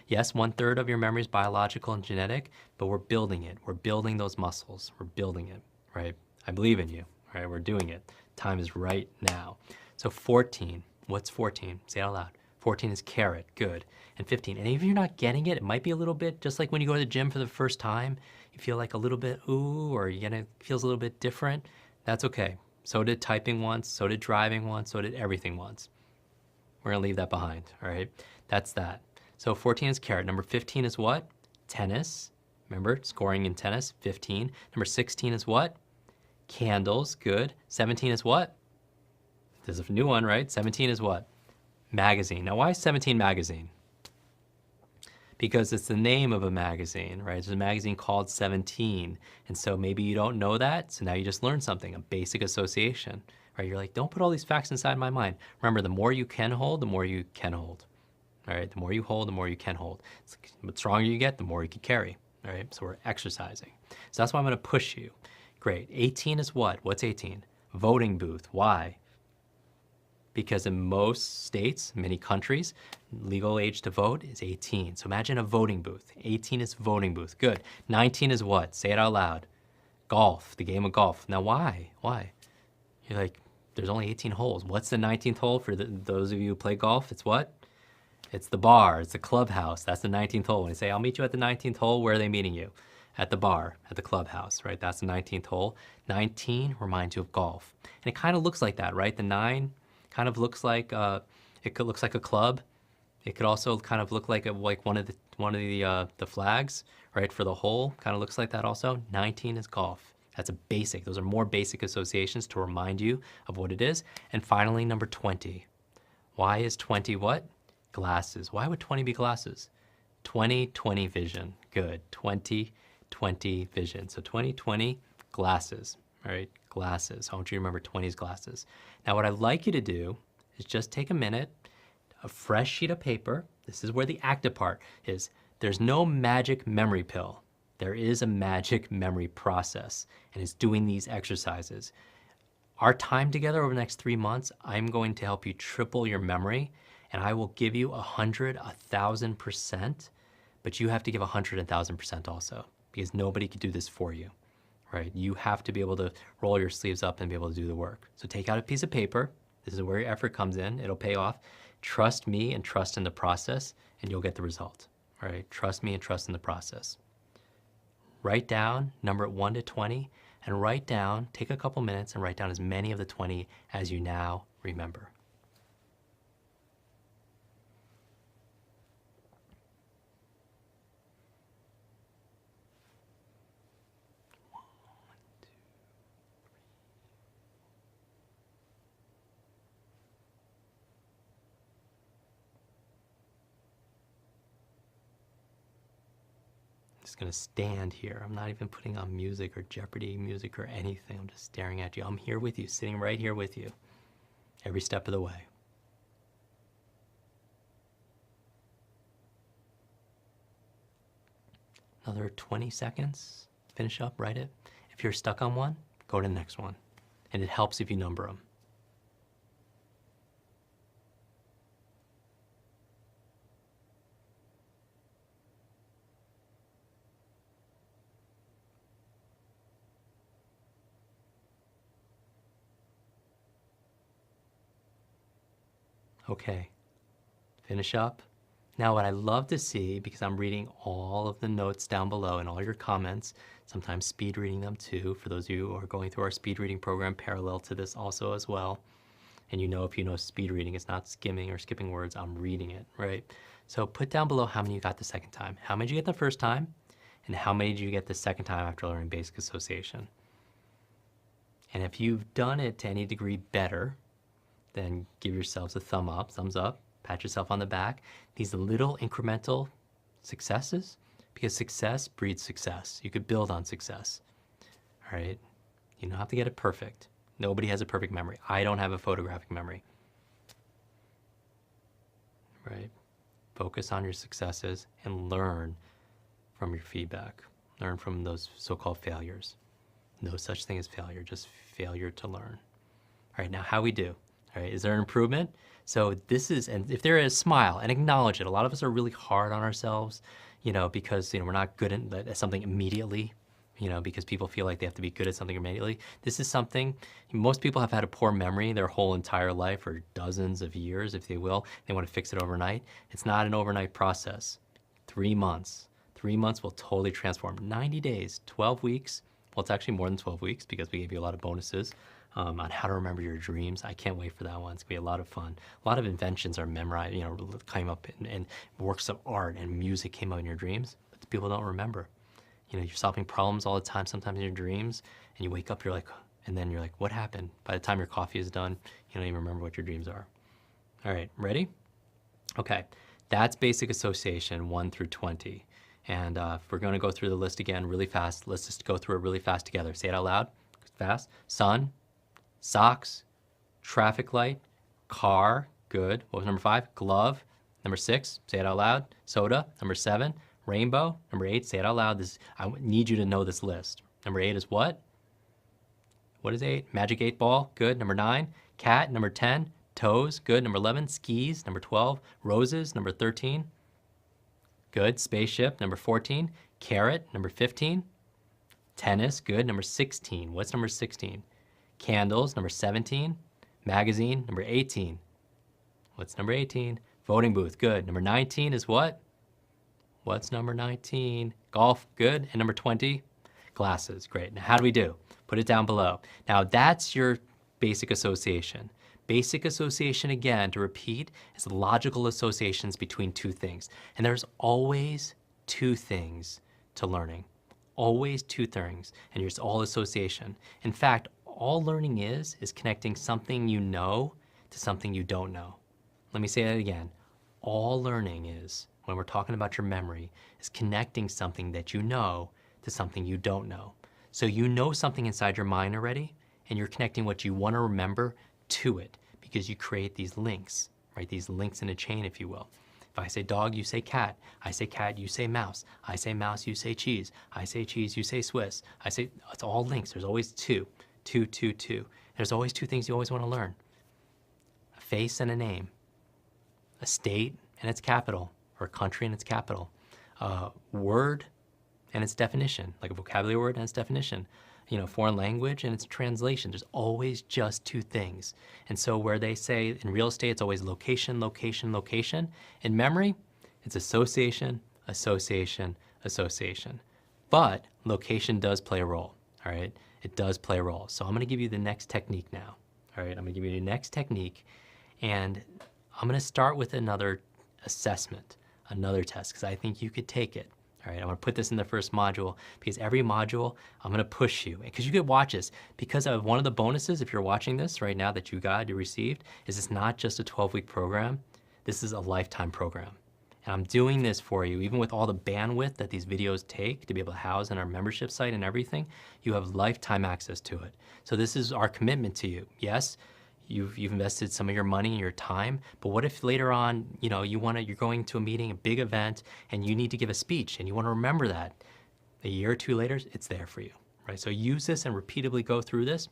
Yes, 1/3 of your memory is biological and genetic, but we're building it. We're building those muscles. We're building it, right? I believe in you, right? We're doing it. Time is right now. So 14, what's 14? Say it out loud. 14 is carrot, good. And 15, and if you're not getting it, it might be a little bit, just like when you go to the gym for the first time, you feel like a little bit, ooh, or it feels a little bit different. That's okay. So did typing once, so did driving once, so did everything once. We're gonna leave that behind, all right? That's that. So 14 is carrot. Number 15 is what? Tennis. Remember, scoring in tennis, 15. Number 16 is what? Candles, good. 17 is what? There's a new one, right? 17 is what? Magazine. Now, why 17 magazine? Because it's the name of a magazine, right? There's a magazine called 17. And so maybe you don't know that, so now you just learned something, a basic association, right? You're like, don't put all these facts inside my mind. Remember, the more you can hold, the more you can hold, all right? The more you hold, the more you can hold. The stronger you get, the more you can carry, all right? So we're exercising. So that's why I'm gonna push you. Great, 18 is what? What's 18? Voting booth, why? Because in most states, many countries, legal age to vote is 18. So imagine a voting booth. 18 is voting booth, good. 19 is what? Say it out loud. Golf, the game of golf. Now why? Why? You're like, there's only 18 holes. What's the 19th hole for those of you who play golf? It's what? It's the bar, it's the clubhouse. That's the 19th hole. When they say, I'll meet you at the 19th hole, where are they meeting you? At the bar, at the clubhouse, right? That's the 19th hole. 19 reminds you of golf. And it kind of looks like that, right? The 9 kind of looks like looks like a club. It could also kind of look like one of the flags, right? For the hole, kind of looks like that also. 19 is golf. That's a basic. Those are more basic associations to remind you of what it is. And finally, number 20. Why is 20 what? Glasses. Why would 20 be glasses? 20/20 vision. Good. 20/20 vision. So 20/20 glasses. All right, glasses. I want you to remember 20 is glasses. Now what I'd like you to do is just take a minute, a fresh sheet of paper. This is where the active part is. There's no magic memory pill. There is a magic memory process, and it's doing these exercises. Our time together over the next 3 months, I'm going to help you triple your memory, and I will give you 100, 1,000%, but you have to give 100, 1,000% also, because nobody can do this for you. Right? You have to be able to roll your sleeves up and be able to do the work. So take out a piece of paper. This is where your effort comes in. It'll pay off. Trust me and trust in the process, and you'll get the result. All right? Trust me and trust in the process. Write down, number it 1 to 20, and write down, take a couple minutes and write down as many of the 20 as you now remember. Just gonna stand here. I'm not even putting on music or Jeopardy music or anything. I'm just staring at you. I'm here with you, sitting right here with you, every step of the way. Another 20 seconds, finish up, write it. If you're stuck on one, go to the next one. And it helps if you number them. Okay, finish up. Now what I love to see, because I'm reading all of the notes down below and all your comments, sometimes speed reading them too, for those of you who are going through our speed reading program parallel to this also as well. And you know, if you know speed reading, it's not skimming or skipping words, I'm reading it, right? So put down below how many you got the second time. How many did you get the first time? And how many did you get the second time after learning basic association? And if you've done it to any degree better, then give yourselves a thumbs up, pat yourself on the back. These little incremental successes, because success breeds success. You could build on success, all right? You don't have to get it perfect. Nobody has a perfect memory. I don't have a photographic memory, right? Focus on your successes and learn from your feedback. Learn from those so-called failures. No such thing as failure, just failure to learn. All right, now how we do? All right, is there an improvement? So this is, and if there is, smile and acknowledge it. A lot of us are really hard on ourselves, because we're not good at something immediately, because people feel like they have to be good at something immediately. This is something, most people have had a poor memory their whole entire life, or dozens of years, if they will. They want to fix it overnight. It's not an overnight process. 3 months. 3 months will totally transform. 90 days, 12 weeks. Well, it's actually more than 12 weeks because we gave you a lot of bonuses on how to remember your dreams. I can't wait for that one. It's gonna be a lot of fun. A lot of inventions are memorized, came up and works of art and music came out in your dreams, but people don't remember. You're solving problems all the time, sometimes in your dreams, and you wake up, and then you're like, what happened? By the time your coffee is done, you don't even remember what your dreams are. All right, ready? Okay, that's basic association 1 through 20. And if we're gonna go through the list again really fast, let's just go through it really fast together. Say it out loud, fast. Sun, socks, traffic light, car, good. What was number 5? Glove. Number 6, say it out loud. Soda. Number 7, rainbow. Number 8, say it out loud. I need you to know this list. Number 8 is what? What is 8? Magic 8 ball, good. Number 9, cat. Number 10, toes, good. Number 11, skis. Number 12, roses. Number 13, good. Spaceship. Number 14, carrot. Number 15, tennis, good. Number 16, what's number 16? Candles. Number 17, magazine. Number 18, what's number 18? Voting booth, good. Number 19 is what? What's number 19? Golf, good. And number 20, glasses, great. Now how do we do? Put it down below. Now that's your basic association. Basic association, again, to repeat, is logical associations between two things. And there's always two things to learning. Always two things, and it's all association. In fact, all learning is connecting something you know to something you don't know. Let me say that again. All learning is, when we're talking about your memory, is connecting something that you know to something you don't know. So you know something inside your mind already, and you're connecting what you want to remember to it because you create these links, right? These links in a chain, if you will. If I say dog, you say cat. I say cat, you say mouse. I say mouse, you say cheese. I say cheese, you say Swiss. It's all links. There's always two. There's always two things you always want to learn. A face and a name. A state and its capital, or a country and its capital. A word and its definition, like a vocabulary word and its definition. Foreign language and its translation. There's always just two things. And so where they say in real estate, it's always location, location, location. In memory, it's association, association, association. But location does play a role, all right? It does play a role. So I'm gonna give you the next technique now, all right? I'm gonna give you the next technique, and I'm gonna start with another assessment, another test, because I think you could take it. All right, I'm gonna put this in the first module because every module, I'm gonna push you. Because you could watch this. Because of one of the bonuses, if you're watching this right now that you received, is it's not just a 12-week program. This is a lifetime program. And I'm doing this for you, even with all the bandwidth that these videos take to be able to house in our membership site and everything, you have lifetime access to it. So this is our commitment to you. Yes, you've invested some of your money and your time, but what if later on, you're going to a meeting, a big event, and you need to give a speech and you want to remember that. A year or two later, it's there for you, right? So use this and repeatedly go through this.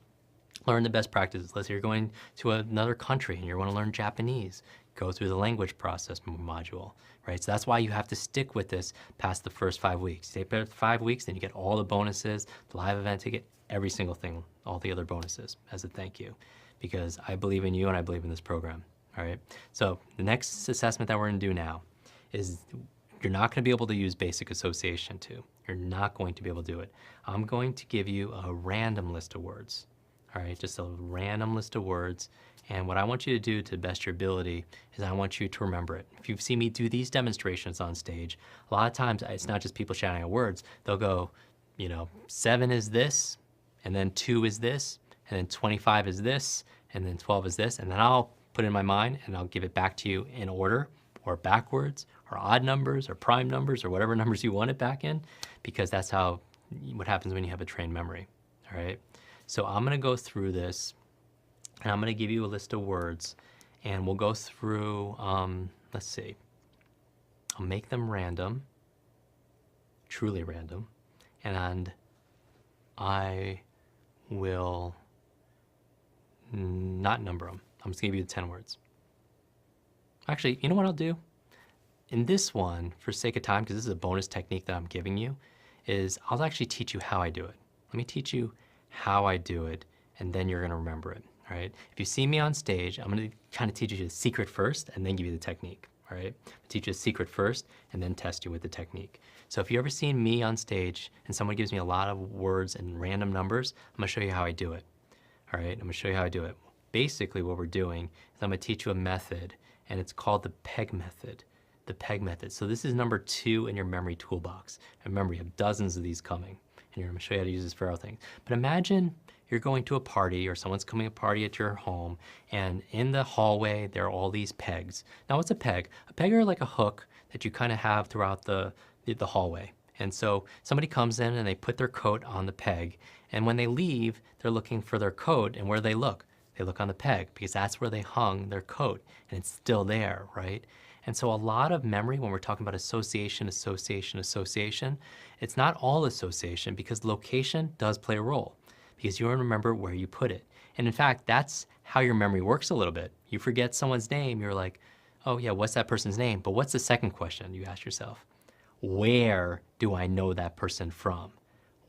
Learn the best practices. Let's say you're going to another country and you want to learn Japanese. Go through the language process module, right? So that's why you have to stick with this past the first 5 weeks. Stay for 5 weeks, then you get all the bonuses, the live event ticket, every single thing, all the other bonuses as a thank you. Because I believe in you and I believe in this program, all right? So the next assessment that we're gonna do now is you're not gonna be able to use basic association too. You're not going to be able to do it. I'm going to give you a random list of words, all right? Just a random list of words. And what I want you to do to the best of your ability is I want you to remember it. If you've seen me do these demonstrations on stage, a lot of times it's not just people shouting out words. They'll go, 7 is this, and then 2 is this, and then 25 is this, and then 12 is this, and then I'll put it in my mind and I'll give it back to you in order or backwards or odd numbers or prime numbers or whatever numbers you want it back in, because that's what happens when you have a trained memory, all right? So I'm gonna go through this and I'm gonna give you a list of words and we'll go through, let's see, I'll make them random, truly random, and I will not number them. I'm just gonna give you the 10 words. Actually, you know what I'll do? In this one, for sake of time, because this is a bonus technique that I'm giving you, is I'll actually teach you how I do it. Let me teach you how I do it, and then you're gonna remember it, all right? If you see me on stage, I'm gonna kind of teach you the secret first, and then give you the technique, all right? I'll teach you the secret first, and then test you with the technique. So if you ever seen me on stage, and someone gives me a lot of words and random numbers, I'm gonna show you how I do it. All right, I'm gonna show you how I do it. Basically what we're doing is I'm gonna teach you a method, and it's called the PEG method. The PEG method. So this is number 2 in your memory toolbox. And remember, you have dozens of these coming, and I'm gonna show you how to use this for other things. But imagine you're going to a party, or someone's coming to a party at your home, and in the hallway there are all these pegs. Now what's a peg? A peg are like a hook that you kind of have throughout the hallway. And so somebody comes in and they put their coat on the peg, and when they leave, they're looking for their coat, and where do they look? They look on the peg, because that's where they hung their coat, and it's still there, right? And so a lot of memory, when we're talking about association, association, association, it's not all association, because location does play a role, because you want to remember where you put it. And in fact, that's how your memory works a little bit. You forget someone's name, you're like, oh yeah, what's that person's name? But what's the second question you ask yourself? Where do I know that person from?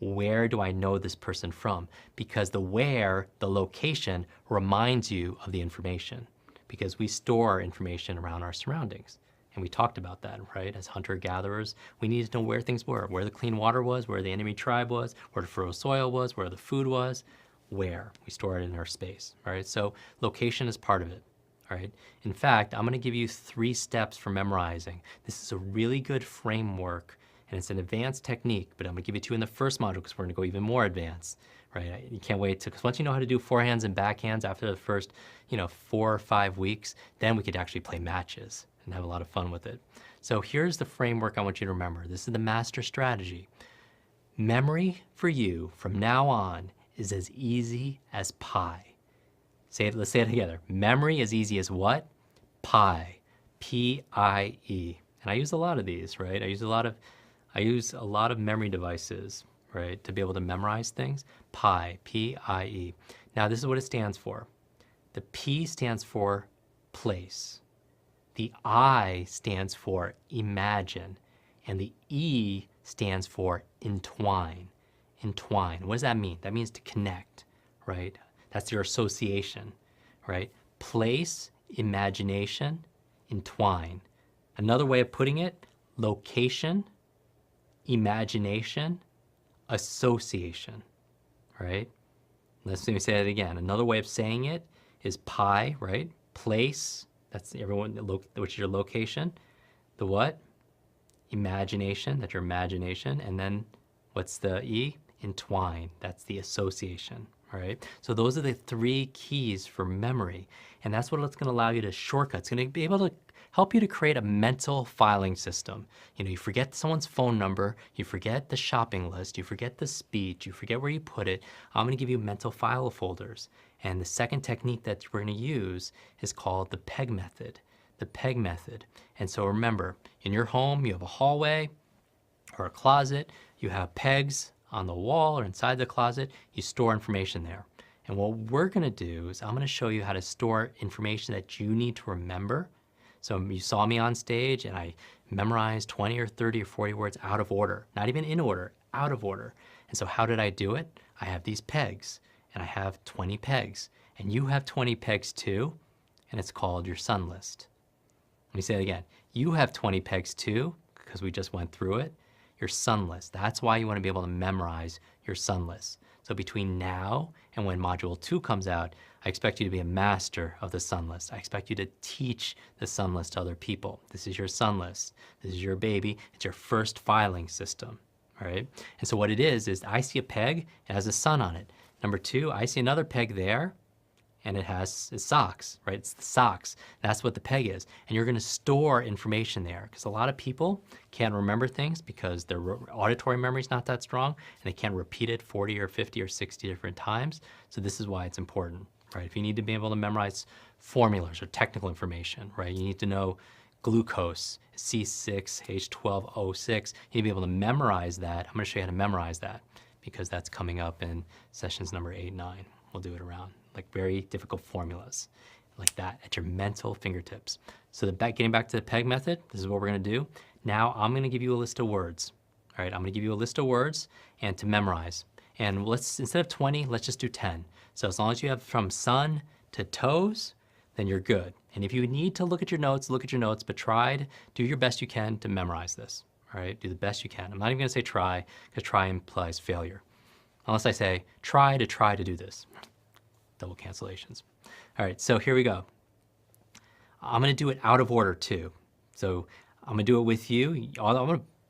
Where do I know this person from? Because the where, the location, reminds you of the information, because we store information around our surroundings. And we talked about that, right? As hunter-gatherers, we needed to know where things were, where the clean water was, where the enemy tribe was, where the fertile soil was, where the food was, where. We store it in our space, all right? So location is part of it, all right? In fact, I'm gonna give you 3 steps for memorizing. This is a really good framework, and it's an advanced technique, but I'm gonna give you 2 in the first module, because we're gonna go even more advanced, right? You can't wait to, because once you know how to do forehands and backhands after the first, 4 or 5 weeks, then we could actually play matches and have a lot of fun with it. So here's the framework I want you to remember. This is the master strategy. Memory for you from now on is as easy as pie. Say it, let's say it together. Memory as easy as what? Pi. P-I-E. And I use a lot of these, right? I use a lot of memory devices, right, to be able to memorize things. Pi, P-I-E. Now this is what it stands for. The P stands for place. The I stands for imagine. And the E stands for entwine. Entwine. What does that mean? That means to connect, right? That's your association, right? Place, imagination, entwine. Another way of putting it, location, imagination, association, right? Let's say that again. Another way of saying it is pi, right? Place, that's everyone, which is your location. The what? Imagination, that's your imagination. And then what's the E? Entwine, that's the association, all right? So those are the 3 keys for memory. And that's what it's gonna allow you to shortcut. It's gonna be able to help you to create a mental filing system. You forget someone's phone number, you forget the shopping list, you forget the speech, you forget where you put it. I'm gonna give you mental file folders. And the second technique that we're gonna use is called the PEG method. The PEG method. And so remember, in your home, you have a hallway or a closet, you have pegs on the wall or inside the closet, you store information there. And what we're gonna do is I'm gonna show you how to store information that you need to remember. So you saw me on stage and I memorized 20 or 30 or 40 words out of order, not even in order, out of order. And so how did I do it? I have these pegs, and I have 20 pegs, and you have 20 pegs too, and it's called your sun list. Let me say it again. You have 20 pegs too, because we just went through it. Your sun list. That's why you want to be able to memorize your sun list. So between now and when module 2 comes out, I expect you to be a master of the sun list. I expect you to teach the sun list to other people. This is your sun list. This is your baby. It's your first filing system, all right? And so what it is I see a peg, it has a sun on it. Number 2, I see another peg there, and it has socks, right? It's the socks. That's what the peg is. And you're gonna store information there, because a lot of people can't remember things because their auditory memory is not that strong, and they can't repeat it 40 or 50 or 60 different times. So this is why it's important, right? If you need to be able to memorize formulas or technical information, right? You need to know glucose, C6H12O6. You need to be able to memorize that. I'm gonna show you how to memorize that, because that's coming up in sessions number 8 and 9. We'll do it around like very difficult formulas like that at your mental fingertips. So getting back to the PEG method, this is what we're gonna do. Now I'm gonna give you a list of words. All right, I'm gonna give you a list of words and to memorize. And instead of 20, let's just do 10. So as long as you have from sun to toes, then you're good. And if you need to look at your notes, but do your best you can to memorize this. All right, do the best you can. I'm not even gonna say try, because try implies failure. Unless I say, try to do this. double cancellations. All right, so here we go. I'm gonna do it out of order too. So I'm gonna do it with you.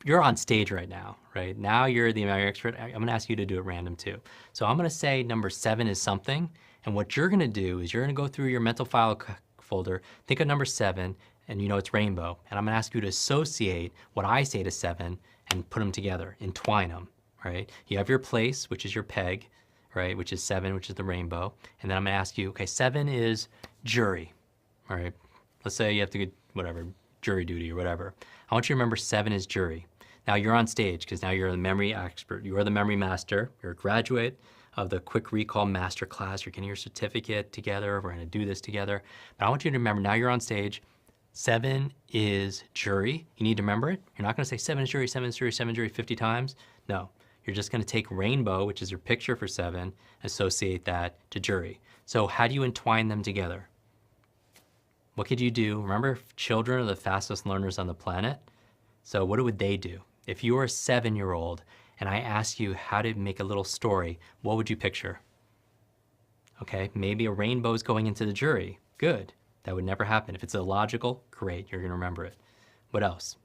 You're on stage right now, right? Now you're the memory expert. I'm gonna ask you to do it random too. So I'm gonna say number 7 is something, and what you're gonna do is you're gonna go through your mental file folder, think of number 7, and you know it's rainbow. And I'm gonna ask you to associate what I say to 7 and put them together, entwine them, right? You have your place, which is your peg, right? Which is 7, which is the rainbow. And then I'm gonna ask you, okay, 7 is jury, all right? Let's say you have to get whatever, jury duty or whatever. I want you to remember 7 is jury. Now you're on stage because now you're the memory expert. You are the memory master. You're a graduate of the Quick Recall Master Class. You're getting your certificate together. We're gonna do this together. But I want you to remember, now you're on stage, 7 is jury. You need to remember it. You're not gonna say 7 is jury, 7 is jury, 7 is jury 50 times. No, you're just gonna take rainbow, which is your picture for 7, associate that to jury. So how do you entwine them together? What could you do? Remember, children are the fastest learners on the planet. So what would they do? If you were a 7-year-old and I asked you how to make a little story, what would you picture? Okay, maybe a rainbow is going into the jury. Good, that would never happen. If it's illogical, great, you're gonna remember it. What else?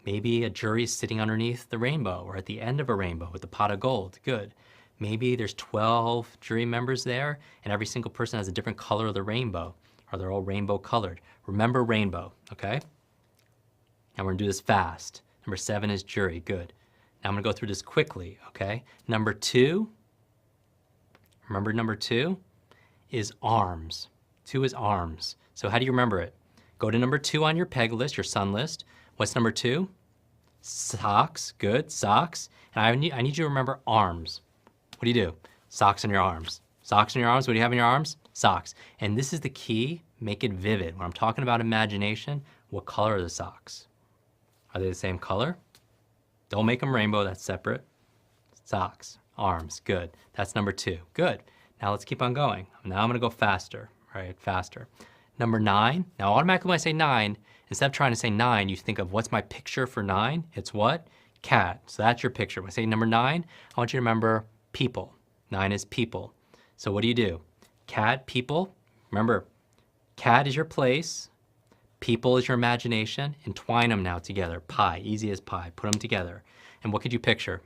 Maybe a jury is sitting underneath the rainbow or at the end of a rainbow with a pot of gold. Good. Maybe there's 12 jury members there and every single person has a different color of the rainbow, or they're all rainbow colored. Remember rainbow, okay? And we're gonna do this fast. Number 7 is jury, good. Now I'm gonna go through this quickly, okay? Number 2, remember number 2 is arms. 2 is arms. So how do you remember it? Go to number 2 on your peg list, your sun list. What's number 2? Socks, good, socks. And I need you to remember arms. What do you do? Socks on your arms. Socks on your arms, what do you have in your arms? Socks. And this is the key, make it vivid. When I'm talking about imagination, what color are the socks? Are they the same color? Don't make them rainbow, that's separate. Socks, arms, good. That's number 2, good. Now let's keep on going. Now I'm gonna go faster, right, faster. Number 9, now automatically when I say 9, instead of trying to say 9, you think of what's my picture for 9? It's what? Cat, so that's your picture. When I say number 9, I want you to remember people. 9 is people. So what do? Cat, people, remember, cat is your place, people is your imagination, entwine them now together. Pie, easy as pie, put them together. And what could you picture?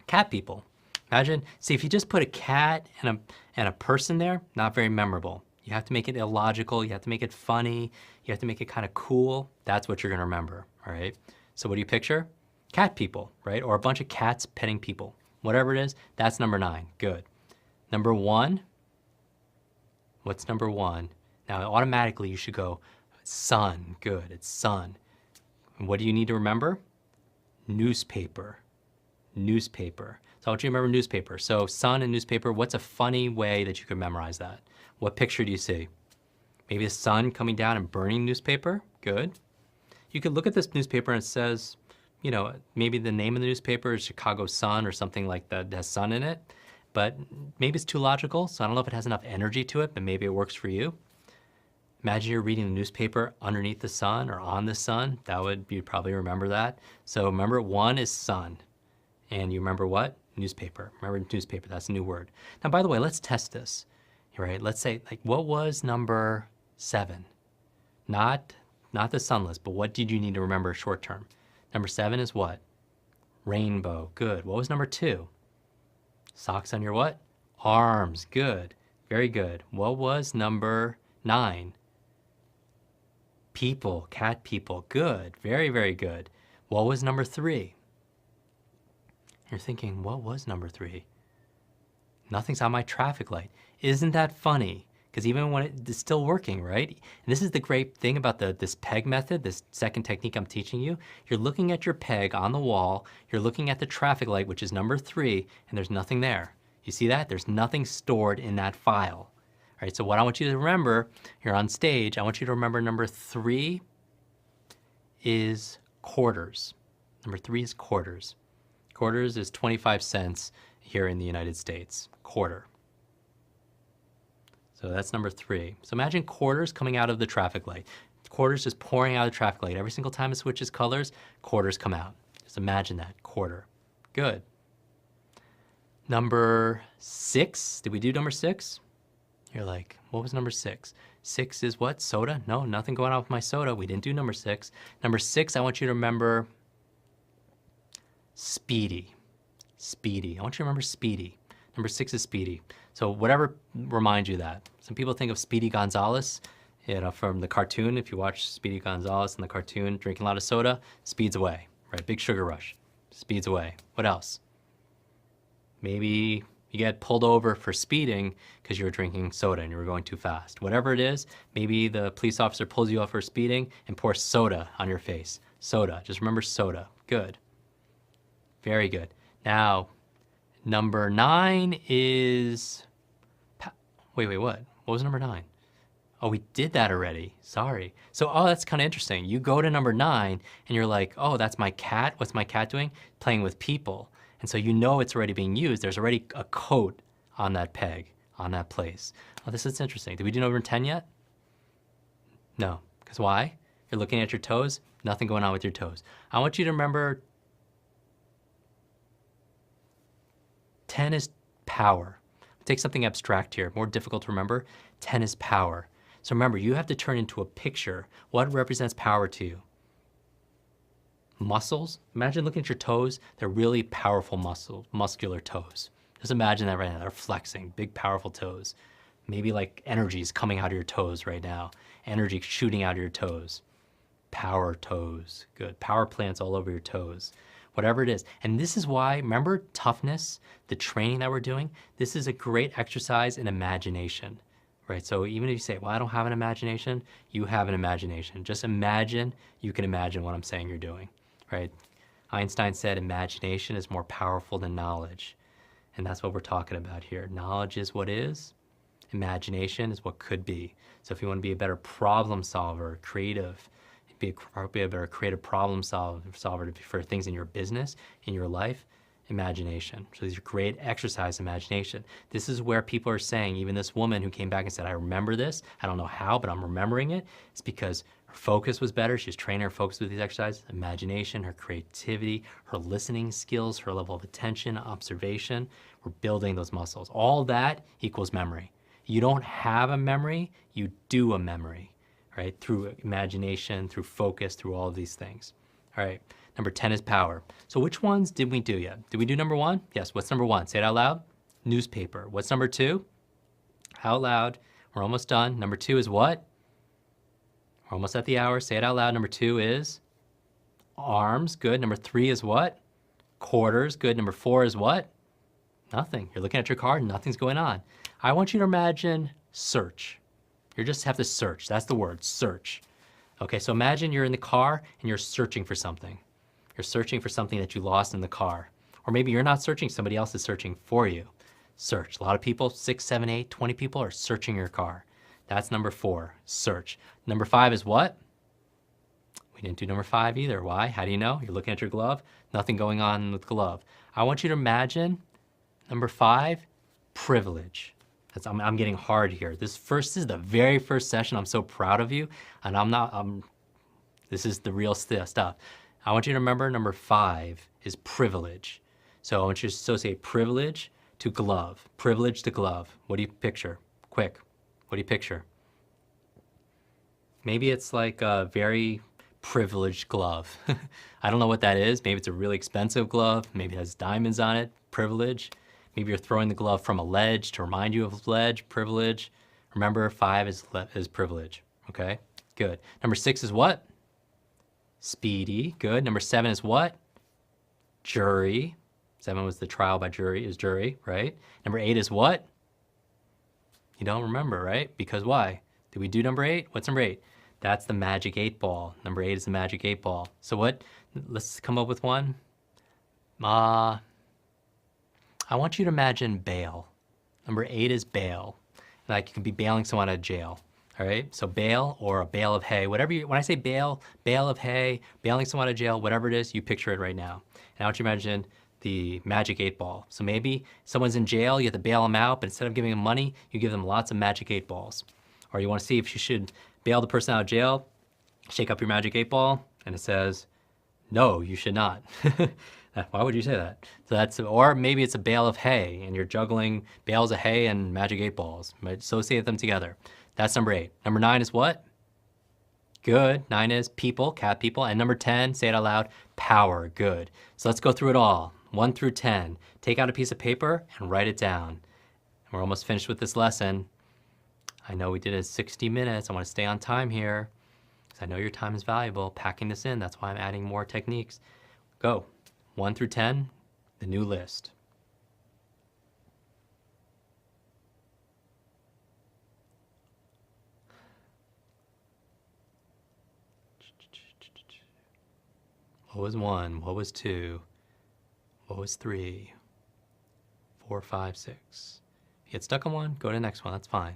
Cat people. Imagine, see if you just put a cat and a person there, not very memorable. You have to make it illogical, you have to make it funny, you have to make it kind of cool. That's what you're gonna remember, all right? So what do you picture? Cat people, right? Or a bunch of cats petting people. Whatever it is, that's number 9, good. Number 1, what's number 1? Now automatically you should go sun, good, it's sun. And what do you need to remember? Newspaper, newspaper. So I want you to remember newspaper. So sun and newspaper, what's a funny way that you could memorize that? What picture do you see? Maybe the sun coming down and burning newspaper, good. You could look at this newspaper and it says, you know, maybe the name of the newspaper is Chicago Sun or something like that that has sun in it, but maybe it's too logical, so I don't know if it has enough energy to it, but maybe it works for you. Imagine you're reading the newspaper underneath the sun or on the sun. You'd probably remember that. So remember 1 is sun. And you remember what? Newspaper. Remember newspaper, that's a new word. Now, by the way, let's test this, right? Let's say, like, what was number 7? Not the sun list, but what did you need to remember short term? Number 7 is what? Rainbow, good. What was number 2? Socks on your what? Arms, good. Very good. What was number 9? People, cat people, good. Very, very good. What was number 3? You're thinking, what was number 3? Nothing's on my traffic light. Isn't that funny? Because even when it's still working, right? And this is the great thing about this peg method, this second technique I'm teaching you. You're looking at your peg on the wall, you're looking at the traffic light, which is number 3, and there's nothing there. You see that? There's nothing stored in that file. All right, so what I want you to remember, you're on stage, I want you to remember number 3 is quarters. Number 3 is quarters. Quarters is 25 cents here in the United States, quarter. So that's number 3. So imagine quarters coming out of the traffic light. Quarters just pouring out of the traffic light. Every single time it switches colors, quarters come out. Just imagine that, quarter. Good. Number 6. Did we do number 6? You're like, what was number 6? 6 is what? Soda? No, nothing going on with my soda. We didn't do number 6. Number 6, I want you to remember Speedy. Speedy. I want you to remember Speedy. Number 6 is Speedy. So whatever reminds you of that. Some people think of Speedy Gonzalez, from the cartoon. If you watch Speedy Gonzalez in the cartoon, drinking a lot of soda, speeds away, right? Big sugar rush, speeds away. What else? Maybe you get pulled over for speeding because you were drinking soda and you were going too fast. Whatever it is, maybe the police officer pulls you off for speeding and pours soda on your face. Soda. Just remember soda. Good. Very good. Now, number 9 is... Wait, what? What was number 9? Oh, we did that already. Sorry. So, that's kind of interesting. You go to number 9 and you're like, oh, that's my cat. What's my cat doing? Playing with people. And so you know it's already being used. There's already a coat on that peg, on that place. Oh, this is interesting. Did we do number 10 yet? No. Because why? You're looking at your toes. Nothing going on with your toes. I want you to remember 10 is power. Take something abstract here, more difficult to remember. 10 is power. So remember, you have to turn into a picture. What represents power to you? Muscles. Imagine looking at your toes. They're really powerful muscular toes. Just imagine that right now. They're flexing, big, powerful toes. Maybe like energy is coming out of your toes right now. Energy shooting out of your toes. Power toes. Good. Power plants all over your toes. Whatever it is. And this is why, remember toughness, the training that we're doing? This is a great exercise in imagination, right? So even if you say, well, I don't have an imagination, you have an imagination. Just imagine you can imagine what I'm saying you're doing, right? Einstein said imagination is more powerful than knowledge. And that's what we're talking about here. Knowledge is what is. Imagination is what could be. So if you want to be a better problem solver, creative, be a better creative problem solver for things in your business, in your life, imagination. So these are great exercise imagination. This is where people are saying, even this woman who came back and said, I remember this. I don't know how, but I'm remembering it. It's because her focus was better. She was training her focus with these exercises, imagination, her creativity, her listening skills, her level of attention, observation. We're building those muscles. All that equals memory. You don't have a memory, you do a memory. Right? Through imagination, through focus, through all of these things. All right, number 10 is power. So which ones did we do yet? Did we do number 1? Yes, what's number 1? Say it out loud. Newspaper. What's number 2? Out loud. We're almost done. Number 2 is what? We're almost at the hour. Say it out loud. Number 2 is arms. Good. Number 3 is what? Quarters. Good. Number 4 is what? Nothing. You're looking at your card, nothing's going on. I want you to imagine search. You just have to search. That's the word, search. Okay, so imagine you're in the car and you're searching for something. You're searching for something that you lost in the car. Or maybe you're not searching, somebody else is searching for you. Search. A lot of people, 6, 7, 8, 20 people are searching your car. That's number 4, search. Number 5 is what? We didn't do number 5 either. Why? How do you know? You're looking at your glove, nothing going on with the glove. I want you to imagine number 5, privilege. I'm getting hard here. This is the very first session. I'm so proud of you. And this is the real stuff. I want you to remember number 5 is privilege. So I want you to associate privilege to glove. Privilege to glove. What do you picture? Quick. What do you picture? Maybe it's like a very privileged glove. I don't know what that is. Maybe it's a really expensive glove. Maybe it has diamonds on it. Privilege. Maybe you're throwing the glove from a ledge to remind you of ledge, privilege. Remember, 5 is privilege, okay? Good. Number 6 is what? Speedy, good. Number 7 is what? Jury. 7 was the trial by jury, is jury, right? Number 8 is what? You don't remember, right? Because why? Did we do number 8? What's number 8? That's the magic 8 ball. Number 8 is the magic 8 ball. So what? Let's come up with one. I want you to imagine bail. Number 8 is bail. Like you can be bailing someone out of jail. All right, so bail or a bale of hay, whatever when I say bail, bale of hay, bailing someone out of jail, whatever it is, you picture it right now. And I want you to imagine the magic 8 ball. So maybe someone's in jail, you have to bail them out, but instead of giving them money, you give them lots of magic 8 balls. Or you want to see if you should bail the person out of jail, shake up your magic 8 ball, and it says, no, you should not. Why would you say that? So that's, or maybe it's a bale of hay and you're juggling bales of hay and magic 8 balls. Associate them together. That's number 8. Number 9 is what? Good. 9 is people, cat people. And number 10, say it out loud, power. Good. So let's go through it all. 1 through 10. Take out a piece of paper and write it down. And we're almost finished with this lesson. I know we did it 60 minutes. I want to stay on time here because I know your time is valuable. Packing this in, that's why I'm adding more techniques. Go. 1 through 10, the new list. What was 1? What was 2? What was 3? 4, 5, 6. If you get stuck on one, go to the next one. That's fine.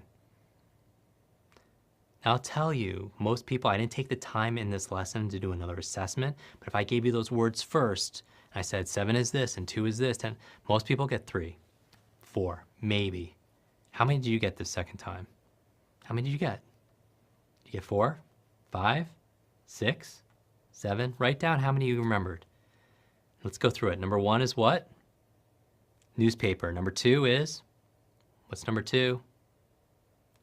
Now, I'll tell you, most people, I didn't take the time in this lesson to do another assessment, but if I gave you those words first, and I said 7 is this and 2 is this, 10, most people get 3, 4, maybe. How many did you get this second time? How many did you get? Did you get 4, 5, 6, 7? Write down how many you remembered. Let's go through it. Number 1 is what? Newspaper. Number 2 is, what's number 2?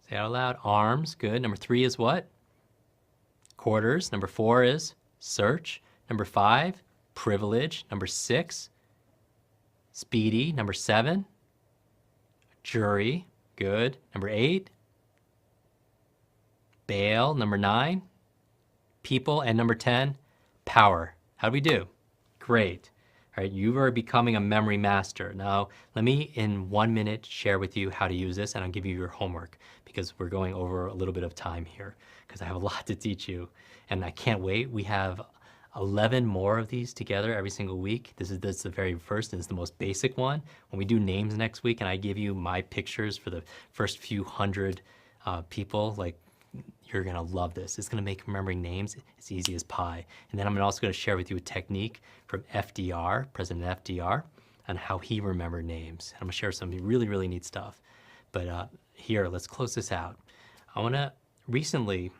Say it out loud. Arms. Good. Number 3 is what? Quarters. Number 4 is search. Number 5, privilege. Number 6, speedy. Number 7, jury. Good. Number 8, bail. Number 9, people. And number 10, power. How do we do? Great. All right, you are becoming a memory master. Now, let me, in 1 minute, share with you how to use this, and I'll give you your homework because we're going over a little bit of time here because I have a lot to teach you, and I can't wait. We have 11 more of these together every single week. This is the very first, and it's the most basic one. When we do names next week, and I give you my pictures for the first few hundred people, like, you're gonna love this. It's gonna make remembering names as easy as pie. And then I'm also gonna share with you a technique from FDR, President FDR, on how he remembered names. And I'm gonna share some really, really neat stuff. But here, let's close this out. Recently,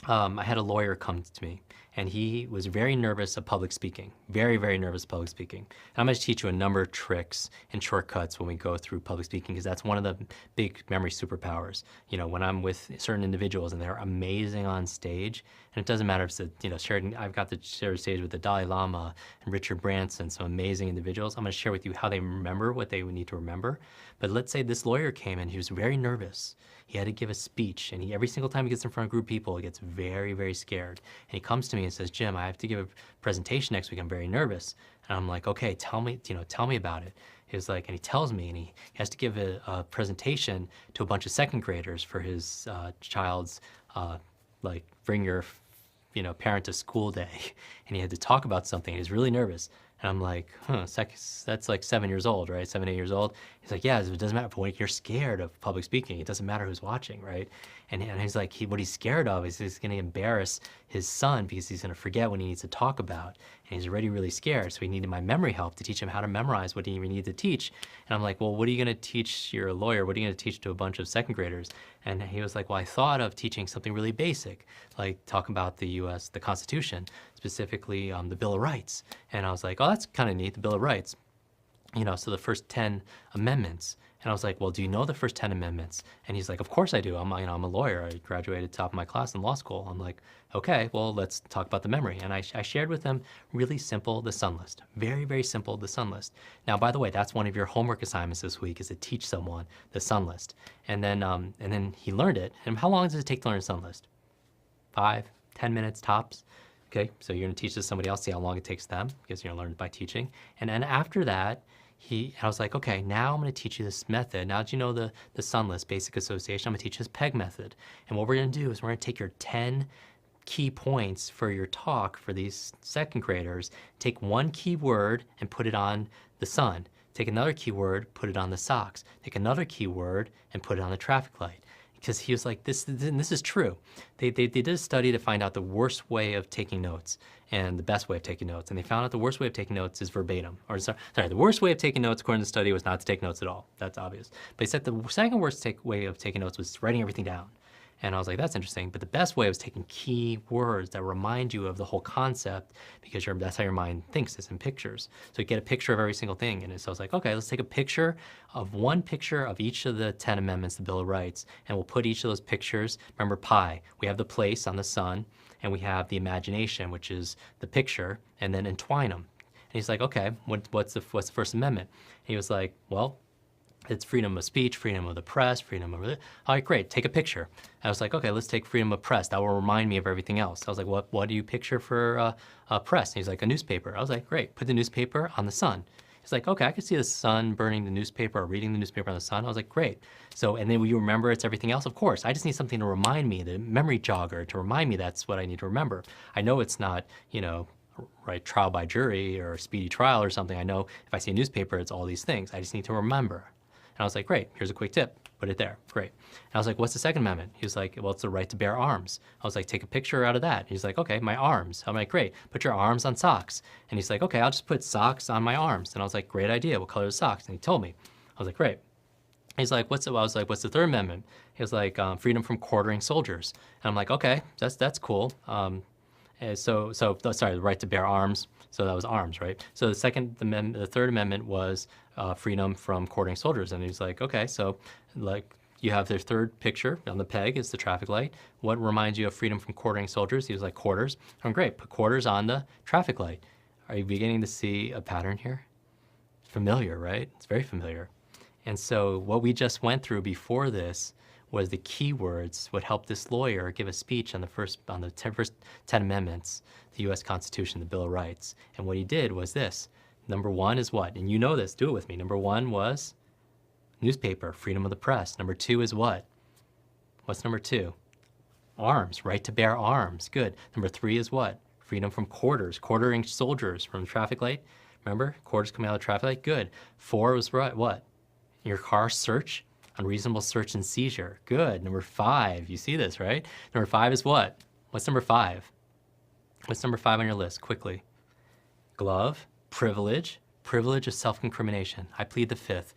I had a lawyer come to me, and he was very nervous of public speaking, very, very nervous of public speaking. And I'm going to teach you a number of tricks and shortcuts when we go through public speaking, because that's one of the big memory superpowers. You know, when I'm with certain individuals and they're amazing on stage, and it doesn't matter if it's, I've got to share a stage with the Dalai Lama and Richard Branson, some amazing individuals. I'm going to share with you how they remember what they would need to remember. But let's say this lawyer came and he was very nervous. He had to give a speech, and every single time he gets in front of a group of people, he gets very, very scared. And he comes to me and says, Jim, I have to give a presentation next week. I'm very nervous. And I'm like, okay, tell me about it. He was like, and he tells me, and he has to give a presentation to a bunch of second graders for his child's, bring your, parent to school day. And he had to talk about something. He was really nervous. And I'm like, that's like 7 years old, right? 7, 8 years old. He's like, yeah, it doesn't matter. When you're scared of public speaking, it doesn't matter who's watching, right? And he's like, what he's scared of is he's going to embarrass his son because he's going to forget what he needs to talk about. And he's already really scared. So he needed my memory help to teach him how to memorize what he needed to teach. And I'm like, well, what are you going to teach? You're a lawyer. What are you going to teach to a bunch of second graders? And he was like, well, I thought of teaching something really basic, like talk about the U.S., the Constitution, specifically the Bill of Rights. And I was like, oh, that's kind of neat, the Bill of Rights. So the first 10 amendments. And I was like, well, do you know the first 10 amendments? And he's like, of course I do. I'm a lawyer. I graduated top of my class in law school. I'm like, okay, well, let's talk about the memory. And I shared with him really simple, the sun list. Very, very simple, the sun list. Now, by the way, that's one of your homework assignments this week is to teach someone the sun list. And then he learned it. And how long does it take to learn a sun list? 5, 10 minutes tops. Okay, so you're gonna teach this to somebody else, see how long it takes them, because you're gonna learn by teaching. And then after that, I was like, okay, now I'm gonna teach you this method. Now that you know the sun list, basic association, I'm gonna teach this PEG method. And what we're gonna do is we're gonna take your 10 key points for your talk for these second graders, take one key word and put it on the sun. Take another keyword, put it on the socks. Take another keyword and put it on the traffic light. Because he was like, this is true. They did a study to find out the worst way of taking notes and the best way of taking notes. And they found out the worst way of taking notes is verbatim. Or sorry, the worst way of taking notes, according to the study, was not to take notes at all. That's obvious. But he said the second worst way of taking notes was writing everything down. And I was like, that's interesting. But the best way was taking key words that remind you of the whole concept, because that's how your mind thinks, is in pictures. So you get a picture of every single thing. And so I was like, okay, let's take a picture of one picture of each of the 10 amendments, the Bill of Rights, and we'll put each of those pictures, remember pi, we have the place on the sun, and we have the imagination, which is the picture, and then entwine them. And he's like, okay, what's the First Amendment? And he was like, well, it's freedom of speech, freedom of the press, freedom of... All right, great, take a picture. I was like, okay, let's take freedom of press. That will remind me of everything else. I was like, what do you picture for press? And he's like, a newspaper. I was like, great, put the newspaper on the sun. He's like, okay, I could see the sun burning the newspaper or reading the newspaper on the sun. I was like, great. So, and then will you remember it's everything else? Of course, I just need something to remind me, the memory jogger to remind me that's what I need to remember. I know it's not, right, trial by jury or speedy trial or something. I know if I see a newspaper, it's all these things. I just need to remember. And I was like, great, here's a quick tip. Put it there, great. And I was like, what's the Second Amendment? He was like, well, it's the right to bear arms. I was like, take a picture out of that. He's like, okay, my arms. I'm like, great, put your arms on socks. And he's like, okay, I'll just put socks on my arms. And I was like, great idea, what color are the socks? And he told me. I was like, great. He's like, I was like, what's the Third Amendment? He was like, freedom from quartering soldiers. And I'm like, okay, that's cool. Sorry, the right to bear arms. So that was arms, right? So the Third Amendment was freedom from quartering soldiers. And he's like, okay, so like you have their third picture on the peg is the traffic light. What reminds you of freedom from quartering soldiers? He was like, quarters. I'm great, put quarters on the traffic light. Are you beginning to see a pattern here? Familiar, right? It's very familiar. And so what we just went through before this was the keywords, what helped this lawyer give a speech on the first 10 amendments, the U.S. Constitution, the Bill of Rights. And what he did was this. Number one is what? And you know this, do it with me. Number one was newspaper, freedom of the press. Number two is what? What's number two? Arms, right to bear arms. Good. Number three is what? Freedom from quarters, quartering soldiers from the traffic light. Remember, quarters coming out of the traffic light? Good. Four was what? Your car search, unreasonable search and seizure. Good. Number five, you see this, right? Number five is what? What's number five? What's number five on your list? Quickly. Glove, privilege. Privilege is self-incrimination. I plead the fifth.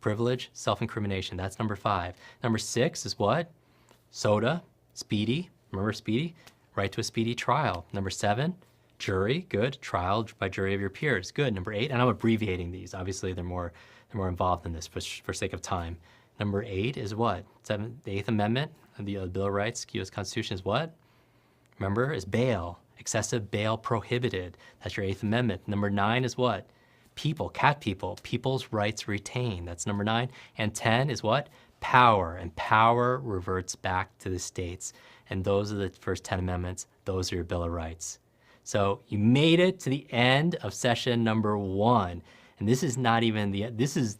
Privilege, self-incrimination. That's number five. Number six is what? Soda, speedy. Remember speedy? Right to a speedy trial. Number seven, jury. Good. Trial by jury of your peers. Good. Number eight, and I'm abbreviating these. Obviously, they're more involved in this for sake of time. Number eight is what? The Eighth Amendment of the Bill of Rights, U.S. Constitution is what? Remember, is bail. Excessive bail prohibited. That's your Eighth Amendment. Number nine is what? People, cat people. People's rights retained. That's number nine. And 10 is what? Power. And power reverts back to the states. And those are the first 10 amendments. Those are your Bill of Rights. So you made it to the end of session number one. And this is not even this is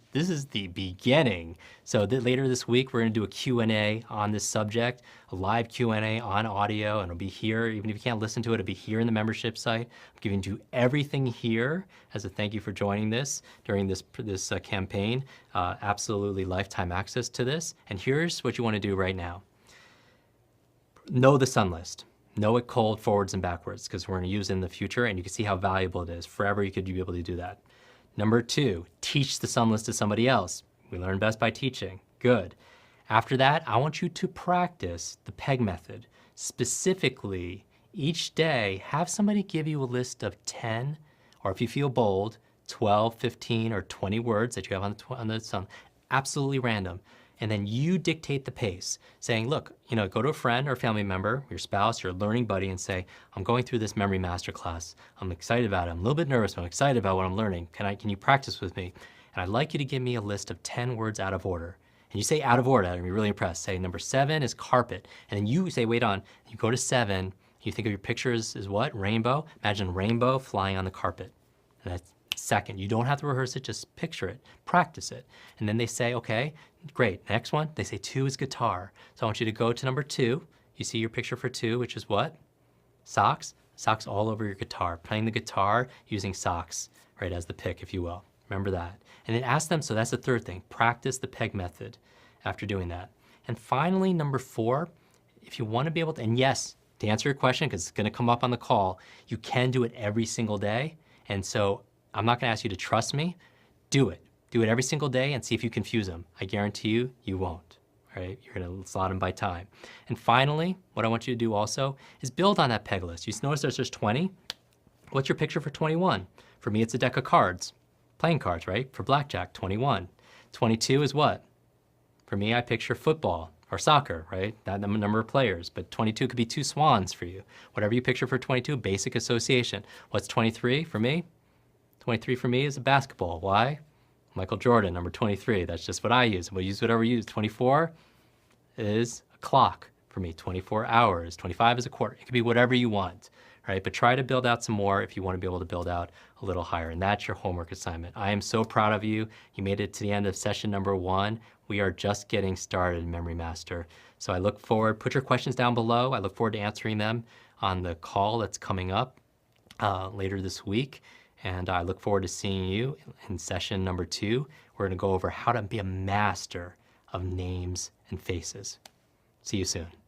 the beginning. So later this week, we're gonna do a Q&A on this subject, a live Q&A on audio, and it'll be here. Even if you can't listen to it, it'll be here in the membership site. I'm giving you everything here as a thank you for joining this during this campaign. Absolutely lifetime access to this. And here's what you wanna do right now. Know the sun list. Know it cold forwards and backwards, because we're gonna use it in the future, and you can see how valuable it is. Forever you could be able to do that. Number two, teach the sum list to somebody else. We learn best by teaching. Good. After that, I want you to practice the PEG method. Specifically, each day, have somebody give you a list of 10, or if you feel bold, 12, 15, or 20 words that you have on the sum, absolutely random. And then you dictate the pace, saying, look, go to a friend or family member, your spouse, your learning buddy, and say, I'm going through this memory masterclass. I'm excited about it. I'm a little bit nervous, but I'm excited about what I'm learning. Can you practice with me? And I'd like you to give me a list of 10 words out of order. And you say out of order, I'm really impressed. Say number 7 is carpet. And then you say, wait on, you go to 7, you think of your picture as what? Rainbow. Imagine rainbow flying on the carpet. And that's second. You don't have to rehearse it, just picture it, practice it. And then they say, okay, great, next one, they say 2 is guitar. So I want you to go to number 2. You see your picture for 2, which is what? Socks. Socks all over your guitar, playing the guitar using socks, right, as the pick, if you will. Remember that. And then ask them, so that's the third thing, practice the PEG method after doing that. And finally, number 4, if you want to be able to, and yes, to answer your question, because it's going to come up on the call, you can do it every single day. And so I'm not going to ask you to trust me. Do it. Do it every single day and see if you confuse them. I guarantee you, you won't. right? You're gonna slot them by time. And finally, what I want you to do also is build on that peg list. You notice there's 20. What's your picture for 21? For me, it's a deck of cards, playing cards, right? For blackjack, 21. 22 is what? For me, I picture football or soccer, right? That number of players, but 22 could be 2 swans for you. Whatever you picture for 22, basic association. What's 23 for me? 23 for me is a basketball. Why? Michael Jordan, number 23. That's just what I use. We'll use whatever you use. 24 is a clock for me. 24 hours. 25 is a quarter. It could be whatever you want, right? But try to build out some more if you want to be able to build out a little higher. And that's your homework assignment. I am so proud of you. You made it to the end of session number 1. We are just getting started in Memory Master. So I look forward, put your questions down below. I look forward to answering them on the call that's coming up later this week. And I look forward to seeing you in session number 2. We're gonna go over how to be a master of names and faces. See you soon.